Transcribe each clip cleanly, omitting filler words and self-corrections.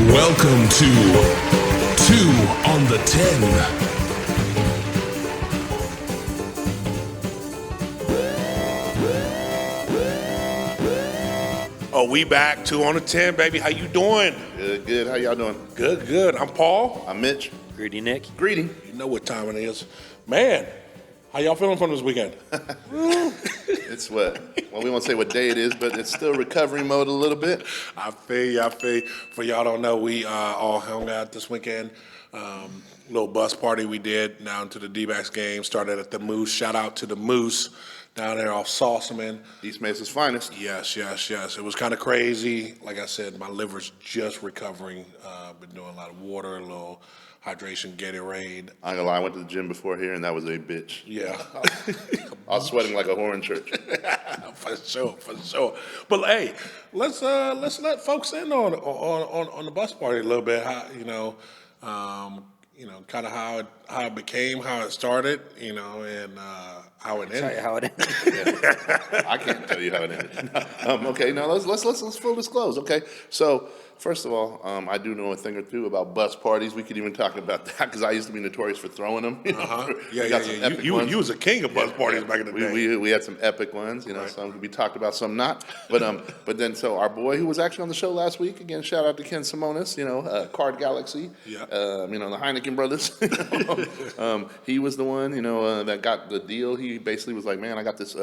Welcome to 2 on the 10. Oh, we back 2 on the 10, baby. How you doing? Good, good. How y'all doing? Good, good. I'm Paul. I'm Mitch. Greedy Nick. Greedy. You know what time it is. Man, how y'all feeling from this weekend? It's what? Well, we won't say what day it is, but it's still recovery mode a little bit. I feel you. For y'all don't know, we all hung out this weekend. Little bus party we did down to the D-backs game. Started at the Moose. Shout out to the Moose down there off Saucerman. East Mesa's finest. Yes. It was kind of crazy. Like I said, my liver's just recovering. Been doing a lot of water, a little hydration, Gatorade. I ain't gonna lie, I went to the gym before here, and that was a bitch. Yeah. I was sweating like a whore in church. For sure. But hey, let's let folks in on the bus party a little bit. How kind of how it became, how it started, and how it ended. Tell you how it ended. I can't tell you how it ended. Okay, now let's full disclose. Okay, so first of all, I do know a thing or two about bus parties. We could even talk about that because I used to be notorious for throwing them. Yeah. You was a king of bus parties back in the day. We had some epic ones. Right. Some could be talked about, some not. But then so our boy who was actually on the show last week, again, shout out to Ken Simonis. Card Galaxy. Yeah. The Heineken brothers. He was the one that got the deal. He basically was like, man, I got this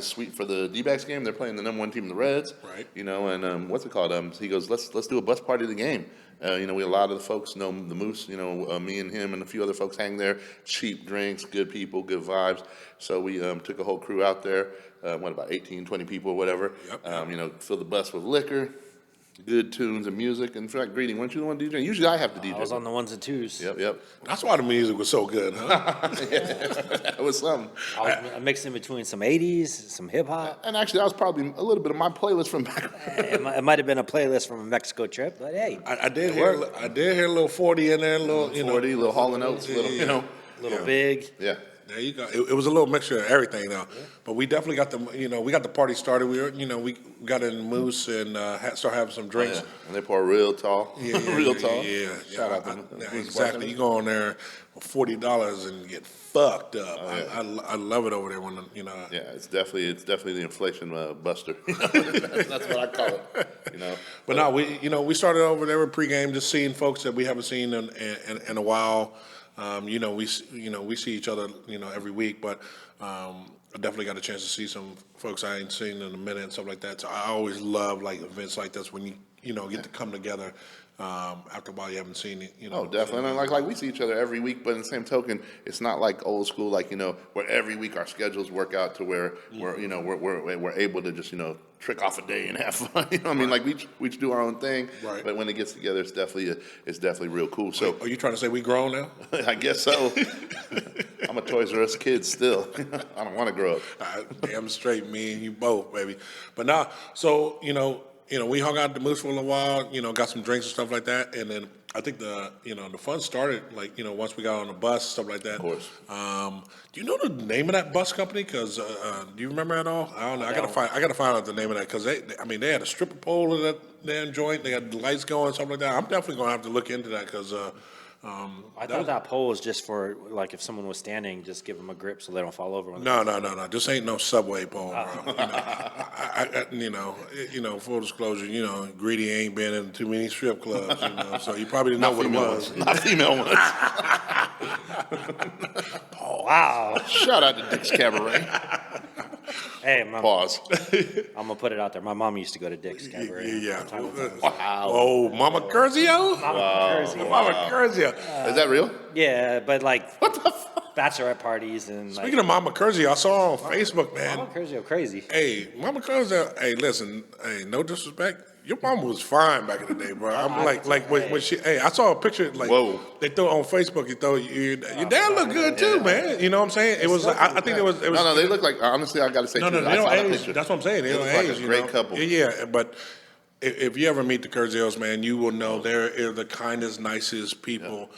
suite for the D-backs game. They're playing the #1 team, the Reds. Right. And what's it called? He goes, let's do a bus party of the game. A lot of the folks know the Moose. Me and him and a few other folks hang there. Cheap drinks, good people, good vibes. So we took a whole crew out there. About 18, 20 people or whatever. Yep. Filled the bus with liquor, good tunes and music. In fact, Greedy, weren't you the one DJ? Usually I have to DJ. I was on the ones and twos. Yep. That's why the music was so good, huh? That was something. I mixed in between some 80s, some hip hop. And actually, that was probably a little bit of my playlist from back. It might have been a playlist from a Mexico trip, but hey. I did hear a little 40 in there, a little 40, little Hall and Oates, Little Big. Yeah. There you go. It was a little mixture of everything, though. Yeah. But we definitely got we got the party started. We got in the Moose and started having some drinks. Oh, yeah. And they pour real tall. Real tall. Yeah. Shout out to them. Exactly. You go on there for $40 and get fucked up. Oh, yeah. I love it over there when Yeah, it's definitely the inflation buster. That's what I call it. But no, we started over there with pregame, just seeing folks that we haven't seen in a while. We see each other, every week, but I definitely got a chance to see some folks I ain't seen in a minute and stuff like that. So I always love like events like this when you get to come together after a while you haven't seen it. Oh, definitely. And like we see each other every week, but in the same token, it's not like old school, where every week our schedules work out to where we're able to just trick off a day and have fun. We each do our own thing. Right. But when it gets together, it's definitely real cool. So, are you trying to say we grown now? I guess so. I'm a Toys R Us kid still. I don't want to grow up. Damn straight, me and you both, baby. But now, so we hung out at the Moose for a little while. Got some drinks and stuff like that, and then I think the fun started once we got on the bus, stuff like that. Of course. Do you know the name of that bus company? Because do you remember at all? I don't know. I gotta find out the name of that because they had a stripper pole in that damn joint. They had the lights going, something like that. I'm definitely gonna have to look into that because. I thought that pole was just for if someone was standing, just give them a grip so they don't fall over. No. This ain't no subway pole, bro. Full disclosure, Greedy ain't been in too many strip clubs, so you probably didn't know what it was. Not female ones. Oh, wow. Shout out to Dick's Cabaret. Hey, Pause. I'm gonna put it out there. My mom used to go to Dick's Cabaret. Yeah. Wow. Oh, Mama Curzio? Mama Curzio. Is that real? Yeah, but what the fuck? bachelorette parties and. Speaking of Mama Curzio, I saw her on Facebook, man. Mama Curzio, crazy. Hey, Mama Curzio. Hey, listen. Hey, no disrespect. Your mama was fine back in the day, bro. I'm when she. Hey, I saw a picture Whoa. They throw on Facebook. Your dad looked good too, man. You know what I'm saying? It was. I think it was. No, they look like. Honestly, I got to say. No, they don't age. That's what I'm saying. They don't age. Like a great couple. Yeah, but if you ever meet the Kurzels, man, you will know they're the kindest, nicest people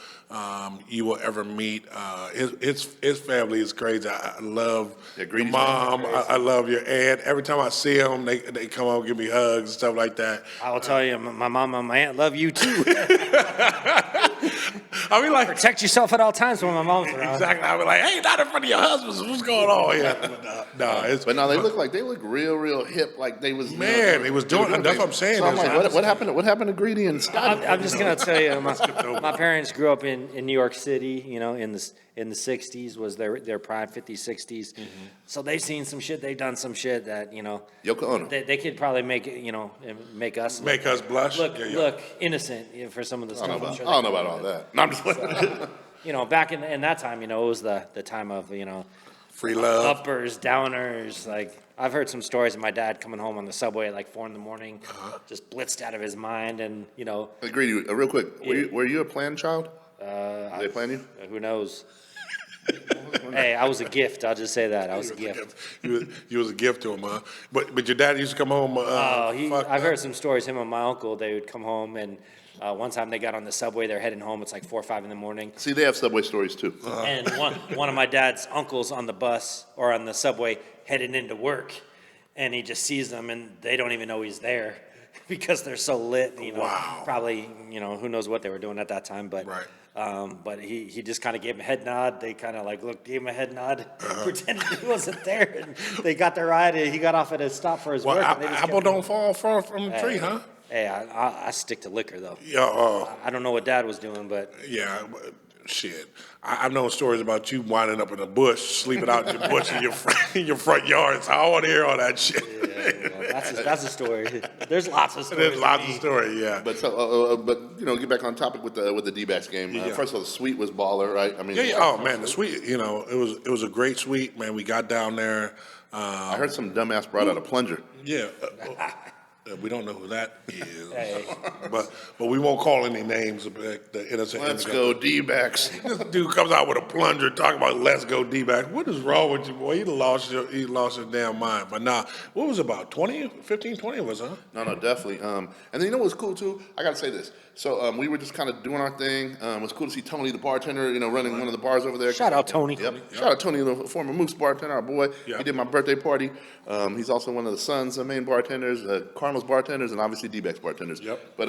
you will ever meet. His family is crazy. I love your Greedy's mom. I love your aunt. Every time I see them, they come out and give me hugs and stuff like that. I will tell you, my mom and my aunt love you too. I mean, like, Protect yourself at all times when my mom's around. exactly. I be like, hey, not in front of your husbands. What's going on here? But no, they look real hip, like they was Man, he was doing. That's what I'm saying. So I'm like, what happened? What happened to Greedy and Scott? I'm just gonna tell you, my parents grew up in New York City. You know, in the '60s was their prime, '50s, '60s. So they've seen some shit. They've done some shit that Yoko Ono. they could probably make it. Make us blush. look innocent for some of the stuff. I don't know about all that. No, I'm just Back in that time, it was the time of Free love. uppers, downers. Like I've heard some stories of my dad coming home on the subway at like 4 a.m, just blitzed out of his mind, and Greedy, real quick. Were you a planned child? Did they plan you? Who knows? Hey, I was a gift. I'll just say that I was a gift. You was a gift to him, huh? But your dad used to come home. I've heard some stories. Him and my uncle, they would come home, and one time they got on the subway. They're heading home. It's like 4 or 5 a.m. See, they have subway stories too. And one of my dad's uncles on the bus or on the subway heading into work, and he just sees them, and they don't even know he's there because they're so lit. Wow. Probably who knows what they were doing at that time, but. Right. But he just kind of gave him a head nod. They kind of gave him a head nod, pretended he wasn't there. And they got their ride. And he got off at a stop for his Well, work. And they just apple don't fall far from the tree, huh? Hey, I stick to liquor though. Yeah. I don't know what Dad was doing, but Yeah. Shit. I've known stories about you winding up in a bush, sleeping out in your bush in your front yard. So I want to hear all that shit. well, that's a story. There's lots of stories. There's lots of stories, yeah. But get back on topic with the D-backs game. First of all, the suite was baller, right? I mean, Yeah. Oh man, the suite. It was a great suite, man. We got down there. I heard some dumbass brought out a plunger. Yeah. We don't know who that is, but we won't call any names of the innocent. Let's go D-backs. This dude comes out with a plunger talking about "Let's go D-backs." What is wrong with you, boy? You lost your damn mind. But nah, what was it about 20 of us, huh? No, definitely. And then you know what's cool too? I gotta say this. So we were just kind of doing our thing. It was cool to see Tony, the bartender, running one of the bars over there. Shout out Tony. Yep. Shout out Tony, the former Moose bartender, our boy. Yep. He did my birthday party. He's also one of the Suns' main bartenders, Cardinals bartenders, and obviously D-backs bartenders. Yep. But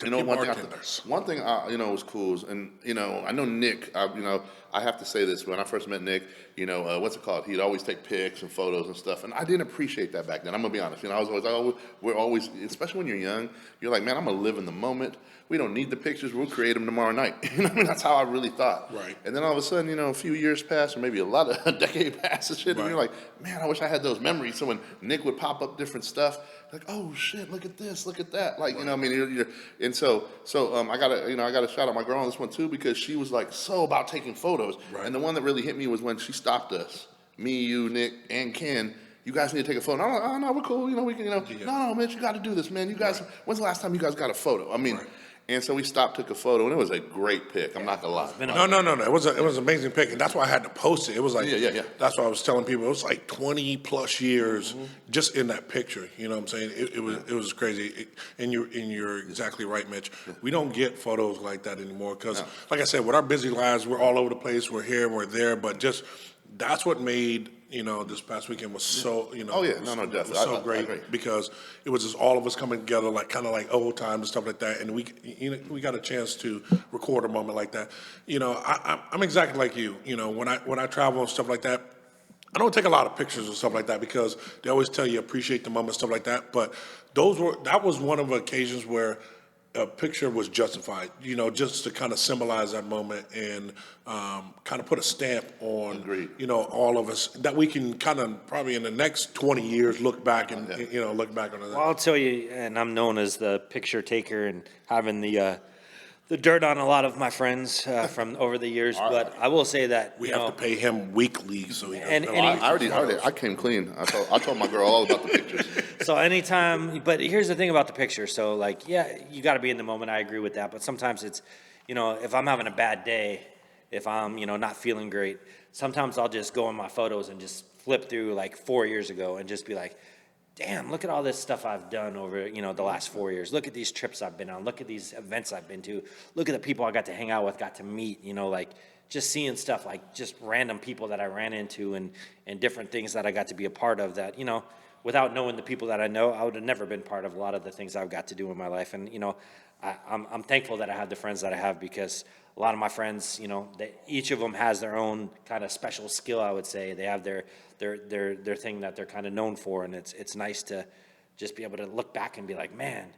bartenders. one thing was cool is, and I know Nick. I have to say this. When I first met Nick, what's it called? He'd always take pics and photos and stuff, and I didn't appreciate that back then. I'm gonna be honest. We're always, especially when you're young, you're like, man, I'm gonna live in the moment. We don't need the pictures. We'll create them tomorrow night. That's how I really thought. Right. And then all of a sudden, a few years pass, or maybe a decade passes, shit, and you're like, man, I wish I had those memories. So when Nick would pop up different stuff, like, oh shit, look at this, look at that, like, and so I gotta shout out my girl on this one too, because she was like so about taking photos. Right. And the one that really hit me was when she stopped us, me, you, Nick, and Ken. You guys need to take a photo. I'm like, oh no, we're cool. We can. No, Mitch, you got to do this, man. You guys, when's the last time you guys got a photo? I mean. Right. And so we stopped, took a photo, and it was a great pic. I'm not gonna lie. No. It was an amazing pic, and that's why I had to post it. It was like, yeah. That's why I was telling people it was like 20 plus years just in that picture. You know what I'm saying? It was crazy. And you're exactly right, Mitch. We don't get photos like that anymore because, like I said, with our busy lives, we're all over the place. We're here, we're there, but just that's what made. This past weekend was so, Oh, yeah. No, definitely. Was so great because it was just all of us coming together, kind of like old times and stuff like that. And we got a chance to record a moment like that. I'm exactly like you. When I travel and stuff like that, I don't take a lot of pictures and stuff like that because they always tell you appreciate the moment, stuff like that. But that was one of the occasions where a picture was justified, just to kind of symbolize that moment and kind of put a stamp on, all of us that we can kind of probably in the next 20 years look back and, look back on that. Well, I'll tell you, and I'm known as the picture taker and having the dirt on a lot of my friends from over the years, but I will say that we have to pay him weekly, so he doesn't. I came clean. I told my girl all about the pictures. So anytime, but here's the thing about the picture. So you got to be in the moment. I agree with that. But sometimes it's, if I'm having a bad day, if I'm, not feeling great, sometimes I'll just go in my photos and just flip through 4 years ago and just be like, damn, look at all this stuff I've done over, the last 4 years. Look at these trips I've been on. Look at these events I've been to. Look at the people I got to hang out with, got to meet, like just seeing stuff like just random people that I ran into and different things that I got to be a part of that, without knowing the people that I know, I would have never been part of a lot of the things I've got to do in my life. And, I'm thankful that I have the friends that I have, because a lot of my friends, each of them has their own kind of special skill, I would say. They have their thing that they're kind of known for, and it's nice to just be able to look back and be like, man,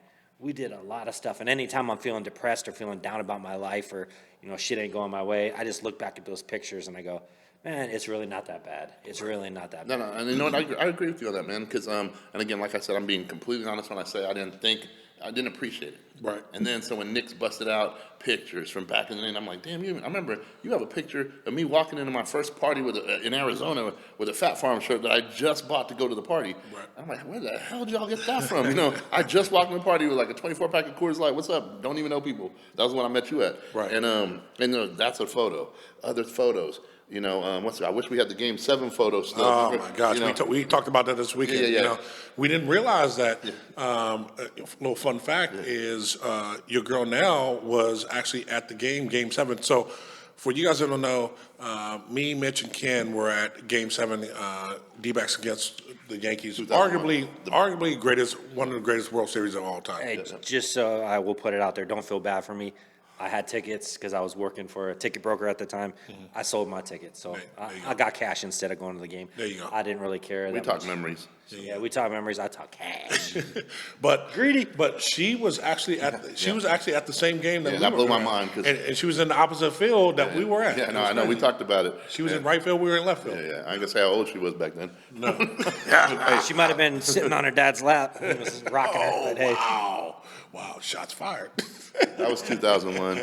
we did a lot of stuff. And anytime I'm feeling depressed or feeling down about my life, or, shit ain't going my way, I just look back at those pictures and I go, man, it's really not that bad. It's really not that bad. No, and you know what? I agree with you on that, man. Because and again, like I said, I'm being completely honest when I say I didn't appreciate it. Right. And then so when Nick's busted out pictures from back in the day, and I'm like, damn, I remember you have a picture of me walking into my first party in Arizona with a Fat Farm shirt that I just bought to go to the party. Right. I'm like, where the hell did y'all get that from? I just walked in the party with like a 24-pack of Coors Light. What's up? Don't even know people. That was when I met you at. Right. And that's a photo. Other photos. I wish we had the Game 7 photo still. Oh my gosh, we talked about that this weekend. Yeah. We didn't realize that. A little fun fact is your girl now was actually at the Game 7. So for you guys that don't know, me, Mitch, and Ken were at Game 7, D-backs against the Yankees. Arguably one of the greatest World Series of all time. Hey, just so I will put it out there, don't feel bad for me. I had tickets because I was working for a ticket broker at the time. I sold my ticket, so I got cash instead of going to the game. There you go. I didn't really care. We talk memories. Yeah, we talk memories. I talk cash. But greedy. But she was actually at the same game that we that were blew my at. mind. And she was in the opposite field that we were at. Yeah, no, I know. We talked about it. She was in right field. We were in left field. Yeah. I ain't gonna say how old she was back then. No. She might have been sitting on her dad's lap and was rocking her. But hey, Wow! Shots fired. That was 2001.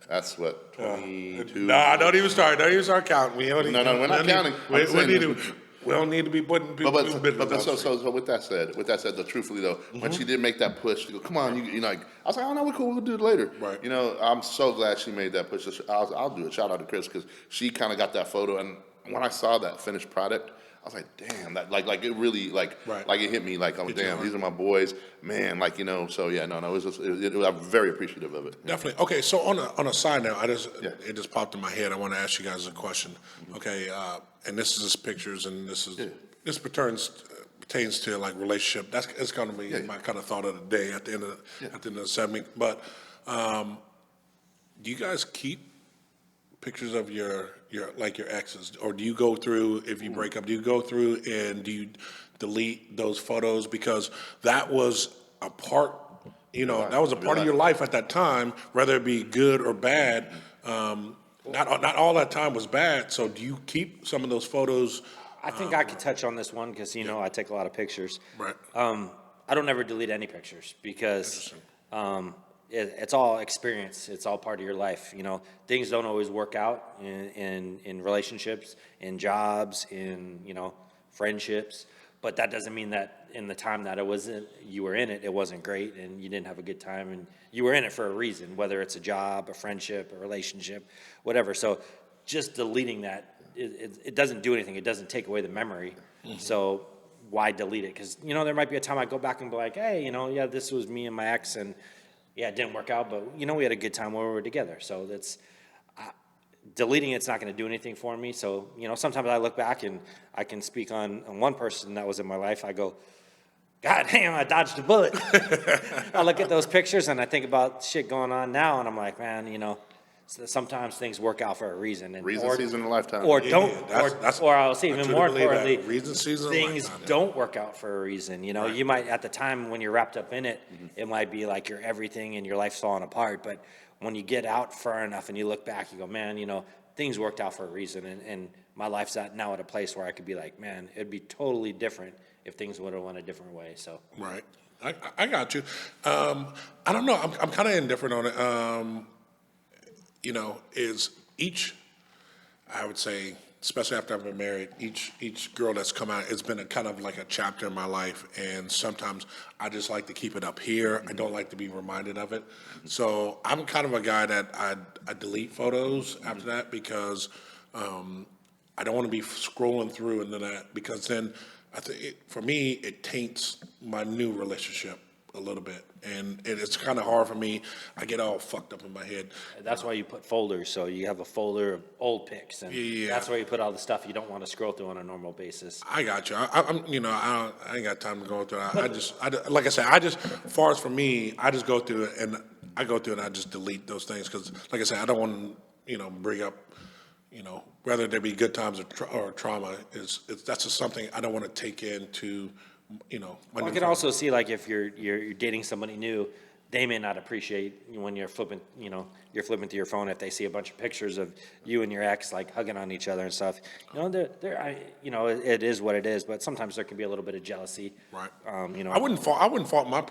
That's what, 22? Nah, don't even start counting. No, we're not counting. We don't need to be putting people through business. So with that said, though, truthfully though, when she did make that push, to go, come on, I was like, oh no, we're cool, we'll do it later. Right. I'm so glad she made that push. I'll do a shout out to Chris because she kind of got that photo, and when I saw that finished product, I was like, damn, that like it really like it hit me like, oh damn, these are my boys, man, so yeah, no, it was just I'm very appreciative of it. Definitely. Okay, so on a side note, it just popped in my head. I want to ask you guys a question. Okay, and this is just pictures, and this pertains to like relationship. It's going to be my kind of thought of the day at the end of the segment. But do you guys keep pictures of your exes, or do you go through, if you break up, do you go through and do you delete those photos, because that was a part, that was a part of your life at that time, whether it be good or bad. Not all that time was bad. So do you keep some of those photos? I think I could touch on this one because I take a lot of pictures. Right. I don't ever delete any pictures because it's all experience. It's all part of your life. Things don't always work out in relationships, in jobs, in friendships. But that doesn't mean that in the time that you were in it wasn't great and you didn't have a good time, and you were in it for a reason, whether it's a job, a friendship, a relationship, whatever. So just deleting that, it doesn't do anything. It doesn't take away the memory. So why delete it? Because there might be a time I go back and be like, hey, this was me and my ex, and it didn't work out, but we had a good time when we were together. So that's deleting it's not going to do anything for me. So sometimes I look back and I can speak on one person that was in my life. I go, God damn, I dodged a bullet. I look at those pictures and I think about shit going on now, and I'm like, man, sometimes things work out for a reason. And season in a lifetime. Or don't. Or I'll say even more importantly, season things don't work out for a reason. You might, at the time when you're wrapped up in it, it might be like you're everything and your life's falling apart. But when you get out far enough and you look back, you go, man, things worked out for a reason. And my life's now at a place where I could be like, man, it'd be totally different if things would have went a different way. So right. I got you. I don't know. I'm kind of indifferent on it. Is each, I would say, especially after I've been married, each girl that's come out, it's been a kind of like a chapter in my life, and sometimes I just like to keep it up here. I don't like to be reminded of it. So I'm kind of a guy that I delete photos after that, because I don't want to be scrolling through into that, because then I think for me, it taints my new relationship a little bit, and it's kind of hard for me. I get all fucked up in my head. That's why you put folders, so you have a folder of old pics, and that's where you put all the stuff you don't want to scroll through on a normal basis. I got you. I'm, I ain't got time to go through it. Like I said, as far as for me, I just go through it, and I just delete those things because, like I said, I don't want to, bring up, whether there be good times or trauma. That's just something I don't want to take into. I can also see, like, if you're dating somebody new, they may not appreciate when you're flipping through your phone if they see a bunch of pictures of you and your ex like hugging on each other and stuff. It is what it is, but sometimes there can be a little bit of jealousy. Right. I wouldn't fault my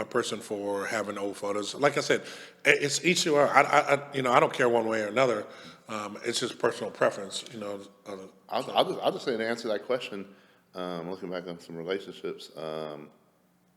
person for having old photos. Like I said, it's each to our. I don't care one way or another. It's just personal preference. I'll just say to answer that question. Looking back on some relationships, I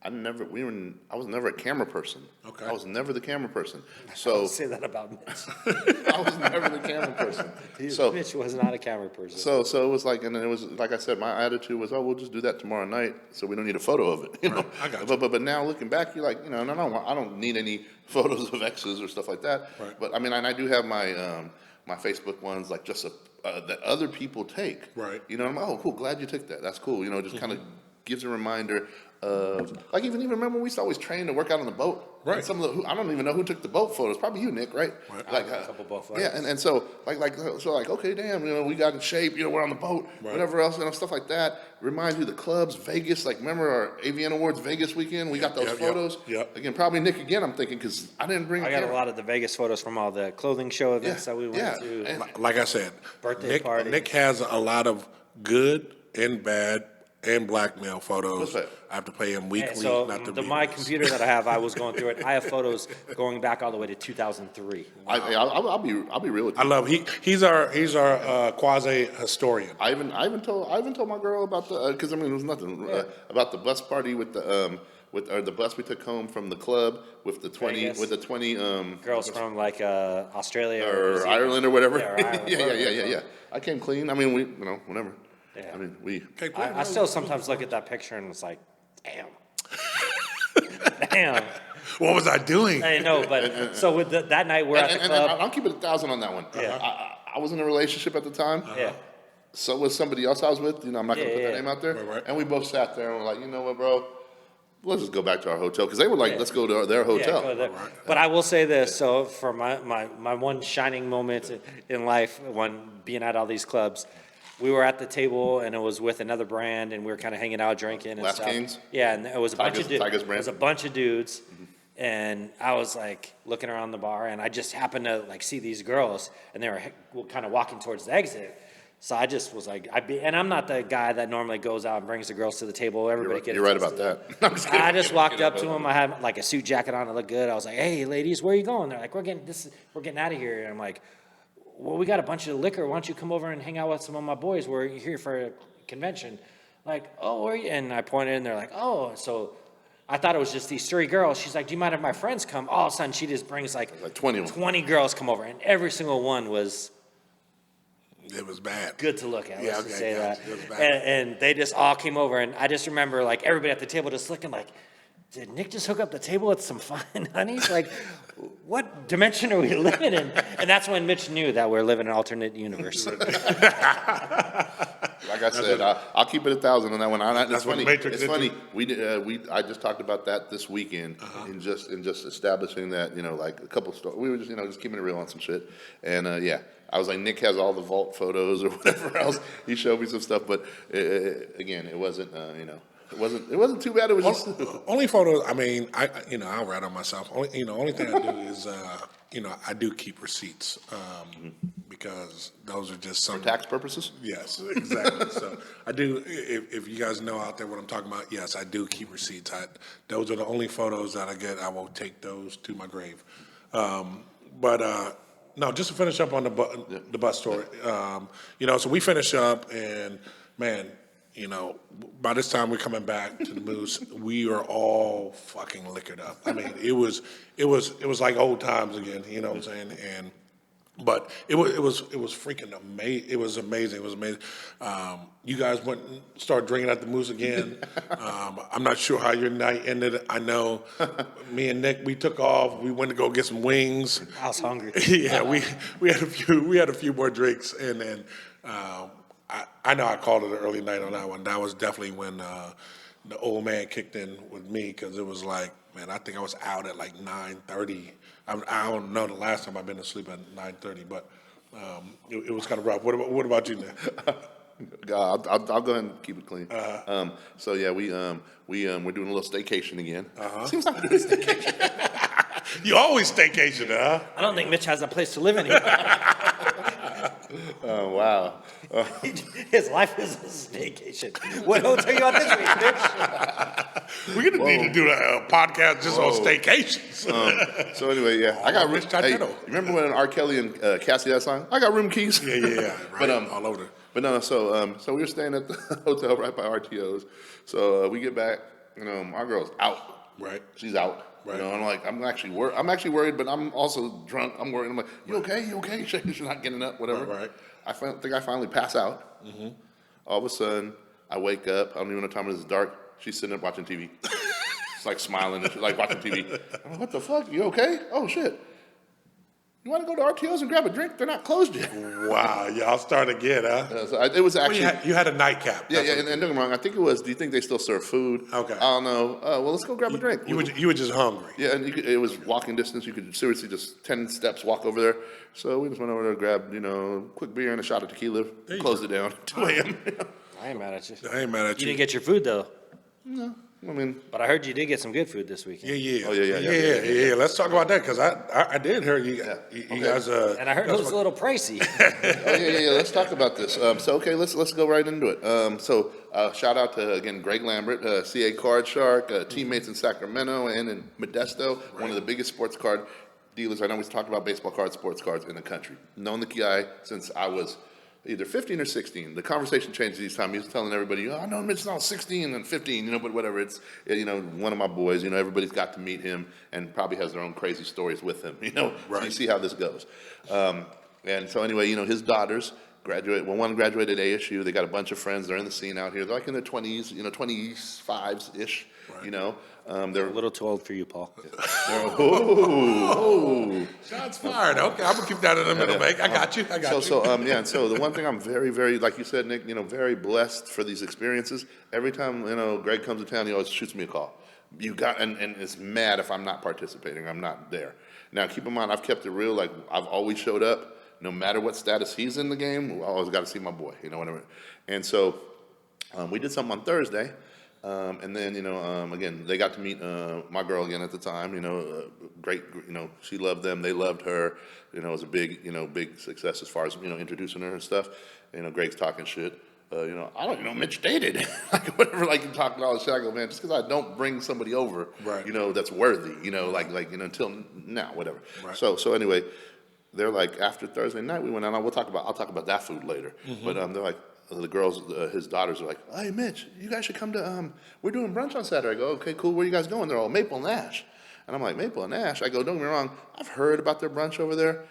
was never a camera person. Okay. I was never the camera person. I'll So say that about Mitch. I was never the camera person. So Mitch was not a camera person. So it was like, and it was like I said, my attitude was, we'll just do that tomorrow night, so we don't need a photo of it. Right. I got you. But now looking back, you're like, I don't need any photos of exes or stuff like that. Right. But I mean, and I do have my my Facebook ones, like just that other people take. Right. I'm like, oh, cool, glad you took that. That's cool. Just kind of gives a reminder of, like, even remember when we used to always train to work out on the boat. Right. And some of I don't even know who took the boat photos. Probably you, Nick, right? Right. Like a couple boat photos. Yeah, and so like okay, damn, we got in shape. We're on the boat, Right. whatever else, stuff like that. Reminds you of the clubs, Vegas. Like, remember our AVN Awards Vegas weekend? We got those photos. Yep. Again, probably Nick again. I'm thinking because I didn't bring. I got a lot of the Vegas photos from all the clothing show events that we went yeah. to. And- Like I said, Birthday party. Nick has a lot of good and bad and blackmail photos. What's that? I have to pay him weekly. So not to my be computer that I was going through it. I have photos going back all the way to 2003. I'll be real with you. I love he's our quasi historian. I even told my girl about because there was nothing about the bus party with the bus we took home from the club with the 20 Vegas. with the 20 Girls from like Australia or New Zealand. Ireland or whatever. Yeah, or Ireland. Yeah. I came clean. I mean, whatever. Yeah. I mean, we. Okay, cool. I still sometimes look at that picture and it's like, damn. Damn. What was I doing? I know, but so with that night we're at the And club. I'll keep it 1,000 on that one. Yeah. I was in a relationship at the time. Yeah. So was somebody else I was with. I'm not going to put Yeah. that name out there. Right. And we both sat there and were like, you know what, bro? Let's just go back to our hotel because they were like, let's go to their hotel. go there. But I will say this, so for my one shining moment in life when being at all these clubs, we were at the table and it was with another brand and we were kind of hanging out drinking and Last stuff. Kings? Yeah, and it was a bunch of dudes. Tigers It brand? was a bunch of dudes. And I was like looking around the bar and I just happened to like see these girls and they were kind of walking towards the exit. So I just was like, and I'm not the guy that normally goes out and brings the girls to the table. Everybody You're right about that. I'm just kidding. I just walked up to them. I had like a suit jacket on. It looked good. I was like, "Hey, ladies, where are you going?" They're like, "We're getting out of here." And I'm like, "Well, we got a bunch of liquor. Why don't you come over and hang out with some of my boys? We're here for a convention." Like, "Oh, where are you?" And I pointed, and they're like, "Oh." So I thought it was just these 3 girls. She's like, "Do you mind if my friends come?" All of a sudden, she just brings like 20 of them. 20 girls come over, and every single one was It was bad. good to look at. Yeah, Let's just okay, say yeah, that. it was bad. And they just all came over, and I just remember like everybody at the table just looking like, did Nick just hook up the table with some fine honeys? Like, what dimension are we living in? And that's when Mitch knew that we're living in an alternate universe. Like I said, I'll keep it 1,000 on that one. It's That's what funny. Matrix It's did funny. too. I just talked about that this weekend in just establishing that like a couple stories. We were just keeping it real on some shit. And I was like, Nick has all the vault photos or whatever else. He showed me some stuff, but again, it wasn't it wasn't too bad. It was just Only photos. I mean, I'll rat on myself. Only thing I do is I do keep receipts because those are just some for tax purposes. Yes, exactly. So I do. If you guys know out there what I'm talking about, yes, I do keep receipts. Those are the only photos that I get. I will take those to my grave. No, just to finish up on the bus story. So we finish up, and man, by this time we're coming back to the Moose, we are all fucking liquored up. I mean, it was like old times again. You know what I'm saying? And But it was freaking amazing. It was amazing. It was amazing. You guys went and started drinking at the Moose again. I'm not sure how your night ended. I know me and Nick, we took off. We went to go get some wings. I was hungry. Yeah, we had a few more drinks, and then I know I called it an early night on that one. That was definitely when the old man kicked in with me, because it was like, man, I think I was out at like 9:30. I don't know the last time I've been to sleep at 9:30, but it was kind of rough. What about you, Nick? I'll go ahead and keep it clean. So yeah, we're doing a little staycation again. Seems like we're doing a staycation. You always staycation, huh? I don't think Mitch has a place to live anymore. Oh wow. His life is a staycation. What hotel you on this week, Mitch? We're gonna need to do a podcast just on staycations. So anyway, yeah, I got Rich hey, Titano. you remember when R. Kelly and Cassie had a song? I got room keys. Yeah, right. But all over. But no, so we were staying at the hotel right by RTO's. So we get back, our girl's out. Right. She's out. Right. I'm like, I'm actually worried, but I'm also drunk. I'm worried. I'm like, you okay? You okay? She's not getting up, whatever. Right. I think I finally pass out. Mm-hmm. All of a sudden, I wake up. I don't even know what time it is. It's dark. She's sitting up watching TV. She's like smiling, and she's like watching TV. I'm like, what the fuck? You okay? Oh shit. You want to go to RTO's and grab a drink? They're not closed yet. Wow, y'all start again, huh? So it was actually. Well, you had a nightcap. Yeah, and don't get me wrong. I think it was. Do you think they still serve food? Okay. I don't know. Well, let's go grab a drink. You were just hungry. Yeah, and it was walking distance. You could seriously just 10 steps walk over there. So we just went over there, grabbed quick beer and a shot of tequila, closed it down. 2 a.m. I ain't mad at you. I ain't mad at You you. didn't get your food though. No, I mean. But I heard you did get some good food this weekend. Yeah. Oh, yeah. Let's talk about that, because I did hear you Okay. guys. And I heard it was a little pricey. Oh yeah. Let's talk about this. Let's go right into it. Shout out to again Greg Lambert, CA Card Shark, teammates in Sacramento and in Modesto, one of the biggest sports card dealers. I know we talked about baseball cards, sports cards in the country. Known the guy since I was either 15 or 16. The conversation changed each time. He was telling everybody, I know Mitch now 16 and 15, but whatever. It's, one of my boys, everybody's got to meet him and probably has their own crazy stories with him, Right. So you see how this goes. And so anyway, his daughters graduate. Well, one graduated ASU. They got a bunch of friends. They're in the scene out here. They're like in their 20s, 25s-ish, They're A little too old for you, Paul. Shots fired. Okay, I'm gonna keep that in the middle, Meg. I got you. And so the one thing I'm very, very, like you said, Nick, very blessed for these experiences. Every time, Greg comes to town, he always shoots me a call. And is mad if I'm not participating. I'm not there. Now, keep in mind, I've kept it real. Like, I've always showed up, no matter what status he's in the game. I always got to see my boy, whatever. And so we did something on Thursday. And then, again, they got to meet my girl again at the time, great, she loved them, they loved her, it was a big, big success as far as, introducing her and stuff. Greg's talking shit. I don't even know Mitch dated. Like, whatever, like, you talking all this shit. I go, man, just because I don't bring somebody over, right. That's worthy, until now, whatever. Right. So anyway, they're like, after Thursday night, we went out, I'll talk about that food later. Mm-hmm. But they're like, the girls, his daughters are like, hey, Mitch, you guys should come to, we're doing brunch on Saturday. I go, okay, cool, where you guys going? They're all Maple and Ash. And I'm like, Maple and Ash? I go, don't get me wrong, I've heard about their brunch over there.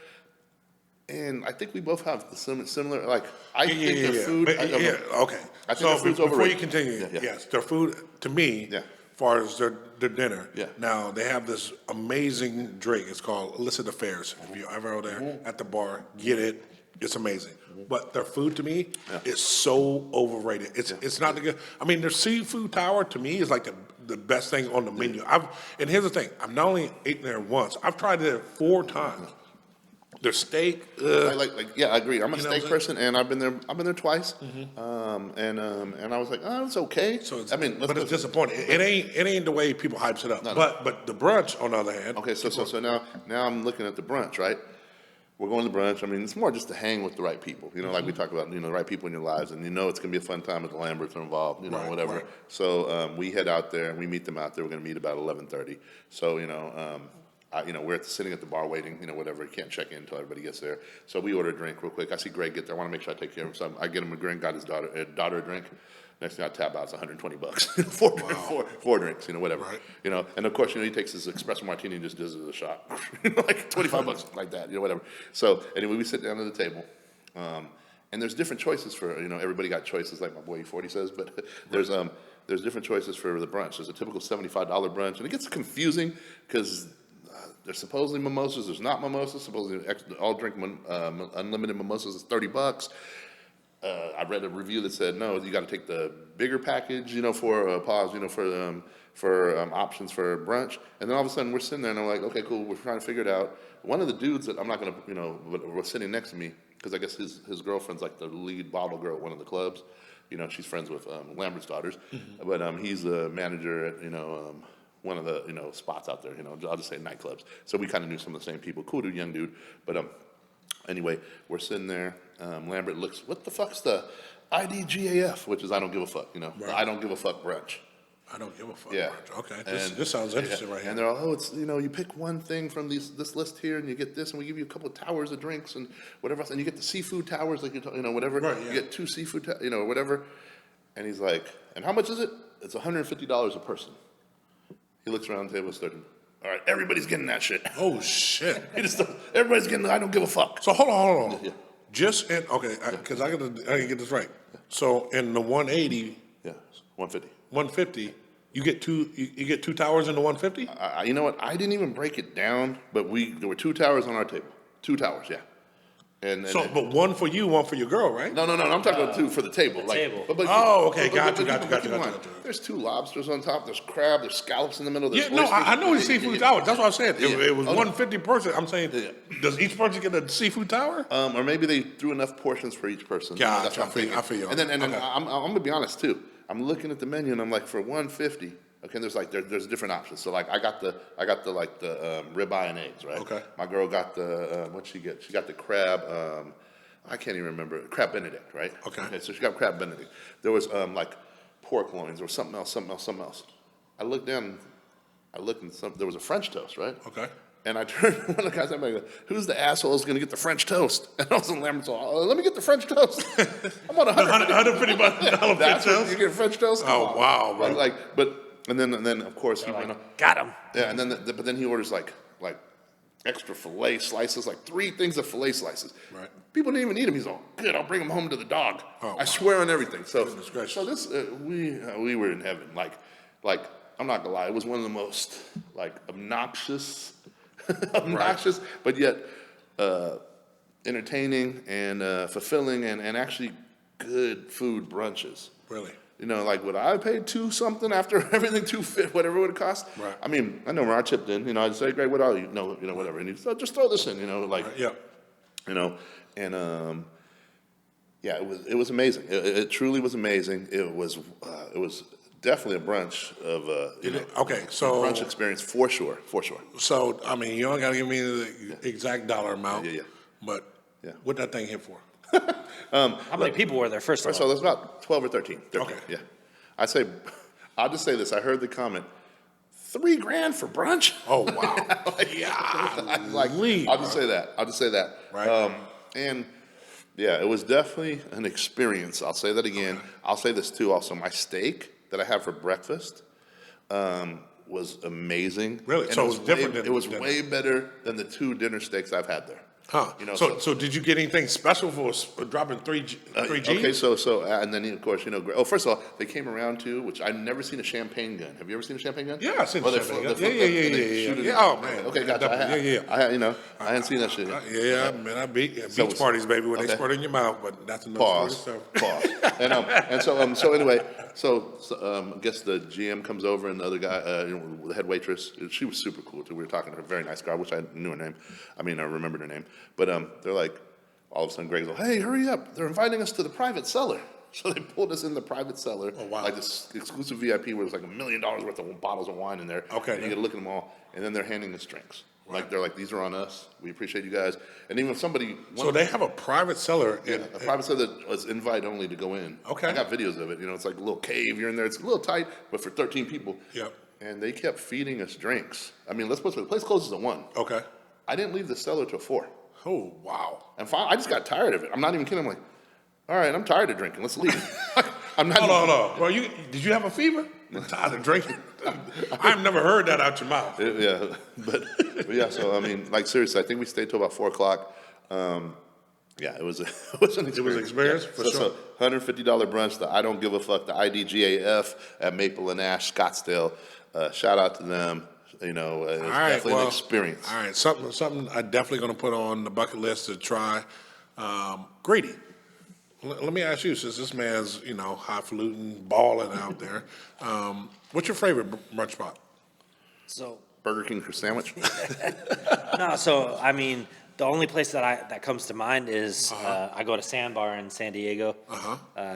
And I think we both have the similar, like, I think their food. Okay. I think their food's before overrated. you continue, Yeah. yes, their food, to me, Yeah. as far as their dinner, Yeah. now they have this amazing drink. It's called Illicit Affairs. If you ever go there at the bar, get it. It's amazing. But their food, to me, is so overrated. It's not the good. I mean, their seafood tower, to me, is like the best thing on the menu. And here's the thing. I've not only eaten there once, I've tried it 4 times. Their steak, Yeah, I agree. I'm a steak what I'm person, and I've been there twice. And I was like, oh, it's okay. So it's, but it's disappointing. It ain't the way people hypes it up. No. But the brunch, on the other hand. Okay, so now I'm looking at the brunch, right? We're going to brunch. I mean, it's more just to hang with the right people. Like we talk about, the right people in your lives, and it's going to be a fun time if the Lamberts are involved, Right, whatever. right. So we head out there and we meet them out there. We're going to meet about 11:30. So we're sitting at the bar waiting, whatever. You can't check in until everybody gets there. So we order a drink real quick. I see Greg get there. I want to make sure I take care of him. So I get him a drink. Got his daughter a drink. Next thing I tap out, it's $120. Four drinks, whatever. Right. And of course, he takes his espresso martini and just does it as a shot. Like $25, like that, whatever. So anyway, we sit down at the table. And there's different choices for, everybody got choices, like my boy E40 says, but there's different choices for the brunch. There's a typical $75 brunch, and it gets confusing because there's supposedly mimosas, there's not mimosas, supposedly all drink unlimited mimosas is $30. I read a review that said, no, you got to take the bigger package, for options for brunch. And then all of a sudden we're sitting there and I'm like, okay, cool, we're trying to figure it out. One of the dudes that I'm not going to, was sitting next to me, because I guess his girlfriend's like the lead bottle girl at one of the clubs. She's friends with Lambert's daughters. Mm-hmm. But he's the manager at, one of the, spots out there, I'll just say nightclubs. So we kind of knew some of the same people. Cool dude, young dude. But anyway, we're sitting there. Lambert looks, what the fuck's the IDGAF, which is I don't give a fuck, Right. I don't give a fuck brunch. I don't give a fuck. Yeah. Brunch. Okay. This sounds interesting right here. And they're all, oh, it's, you pick one thing from this list here and you get this and we give you a couple of towers of drinks and whatever else. And you get the seafood towers, like, whatever. Right, yeah. You get 2 seafood, whatever. And he's like, and how much is it? It's $150 a person. He looks around the table and starts, all right, everybody's getting that shit. Oh, shit. Everybody's getting, I don't give a fuck. So hold on. Yeah. Just in, okay, because I didn't get this right. Yeah. So in the 180. Yeah, 150. 150, you get two towers in the 150? You know what? I didn't even break it down, but there were 2 towers on our table. 2 towers, yeah. But one for you, one for your girl, right? No. I'm talking about 2 for the table. Table. Okay, gotcha. There's 2 lobsters on top. There's crab. There's scallops in the middle. Yeah, no, I know the seafood tower. That's what I'm saying. It was 150 person. I'm saying, does each person get a seafood tower? Or maybe they threw enough portions for each person. Gotcha. That's what I'm thinking. And then Okay. I'm gonna be honest too. I'm looking at the menu and I'm like, for 150. Okay, there's different options. So like I got the ribeye and eggs, right? Okay. My girl got the what'd she get? She got the crab. I can't even remember. Crab Benedict, right? Okay. So she got crab Benedict. There was like pork loins or something else. I looked down. And there was a French toast, right? Okay. And I turned to one of the guys, I'm like, who's the asshole who's going to get the French toast? And all of a sudden Lambert's all, let me get the French toast. I'm on $150 French toast? You get a French toast? Oh, wow, bro. And then of course, he went, Got him. yeah, and then, but then he orders like extra filet slices, like 3 things of filet slices. Right. People didn't even eat them. He's all, good, I'll bring them home to the dog. Oh, I swear on everything. So gracious. this, we were in heaven. Like, I'm not gonna lie, it was one of the most, obnoxious, but yet entertaining and fulfilling and actually good food brunches. Really? Would I pay 2 something after everything, whatever it would cost? Right. I mean, I know when I chipped in, I'd say, great, what are you? No, whatever. And he'd say, just throw this in, Yeah. And yeah, it was amazing. It truly was amazing. It was definitely a brunch of Okay, so brunch experience for sure. So I mean, you don't got to give me the exact dollar amount. Yeah. But Yeah. what that thing hit for? How many people were there, first of So all? there's about 12 or 13. Okay. Yeah. I'll just say this. I heard the comment, $3,000 for brunch? Oh wow! I'll just say that. Right. And yeah, it was definitely an experience. I'll say that again. Okay. I'll say this too. Also, my steak that I had for breakfast was amazing. Really? And So it was different than It was dinner. way better than the 2 dinner steaks I've had there. Huh? So did you get anything special for dropping 3G? Okay, so and then of course first of all they came around too, which I've never seen a champagne gun. Have you ever seen a champagne gun? Yeah, I've seen a champagne gun. Yeah. Yeah. Oh man. Okay, gotcha. I hadn't seen that shit. Yeah, man, I beach parties, baby, when they squirt in your mouth, but that's another story. Pause. And so anyway, I guess the GM comes over and the other guy, the head waitress, she was super cool too. We were talking to her, very nice girl. I wish I knew her name. I remembered her name. But they're like, all of a sudden Greg's like, hey, hurry up. They're inviting us to the private cellar. So they pulled us in the private cellar. Oh, wow. Like this exclusive VIP where there's like $1 million worth of bottles of wine in there. Okay. And you get to look at them all. And then they're handing us drinks. Right. They're like, these are on us. We appreciate you guys. And even if somebody... So they have a private cellar. A private cellar that was invite only to go in. Okay. I got videos of it. It's like a little cave. You're in there. It's a little tight, but for 13 people. Yep. And they kept feeding us drinks. Let's put it, the place closes at 1. Okay. I didn't leave the cellar till 4. Oh, wow. And finally, I just got tired of it. I'm not even kidding. I'm like, all right, I'm tired of drinking. Let's leave. I'm not. Hold on. Well, did you have a fever? Tired of drinking? I've never heard that out your mouth. Yeah, but yeah. So I mean, like seriously, I think we stayed till about 4 o'clock. Yeah, it was it was an experience. It was an experience, for sure. So $150 brunch. The I don't give a fuck. The IDGAF at Maple and Ash, Scottsdale. Shout out to them. You know, it was definitely an experience. All right, something I definitely going to put on the bucket list to try. Grady, let me ask you, since this man's highfalutin, balling out there, what's your favorite brunch spot? So Burger King for sandwich. no, so I mean, the only place that comes to mind is I go to Sandbar in San Diego.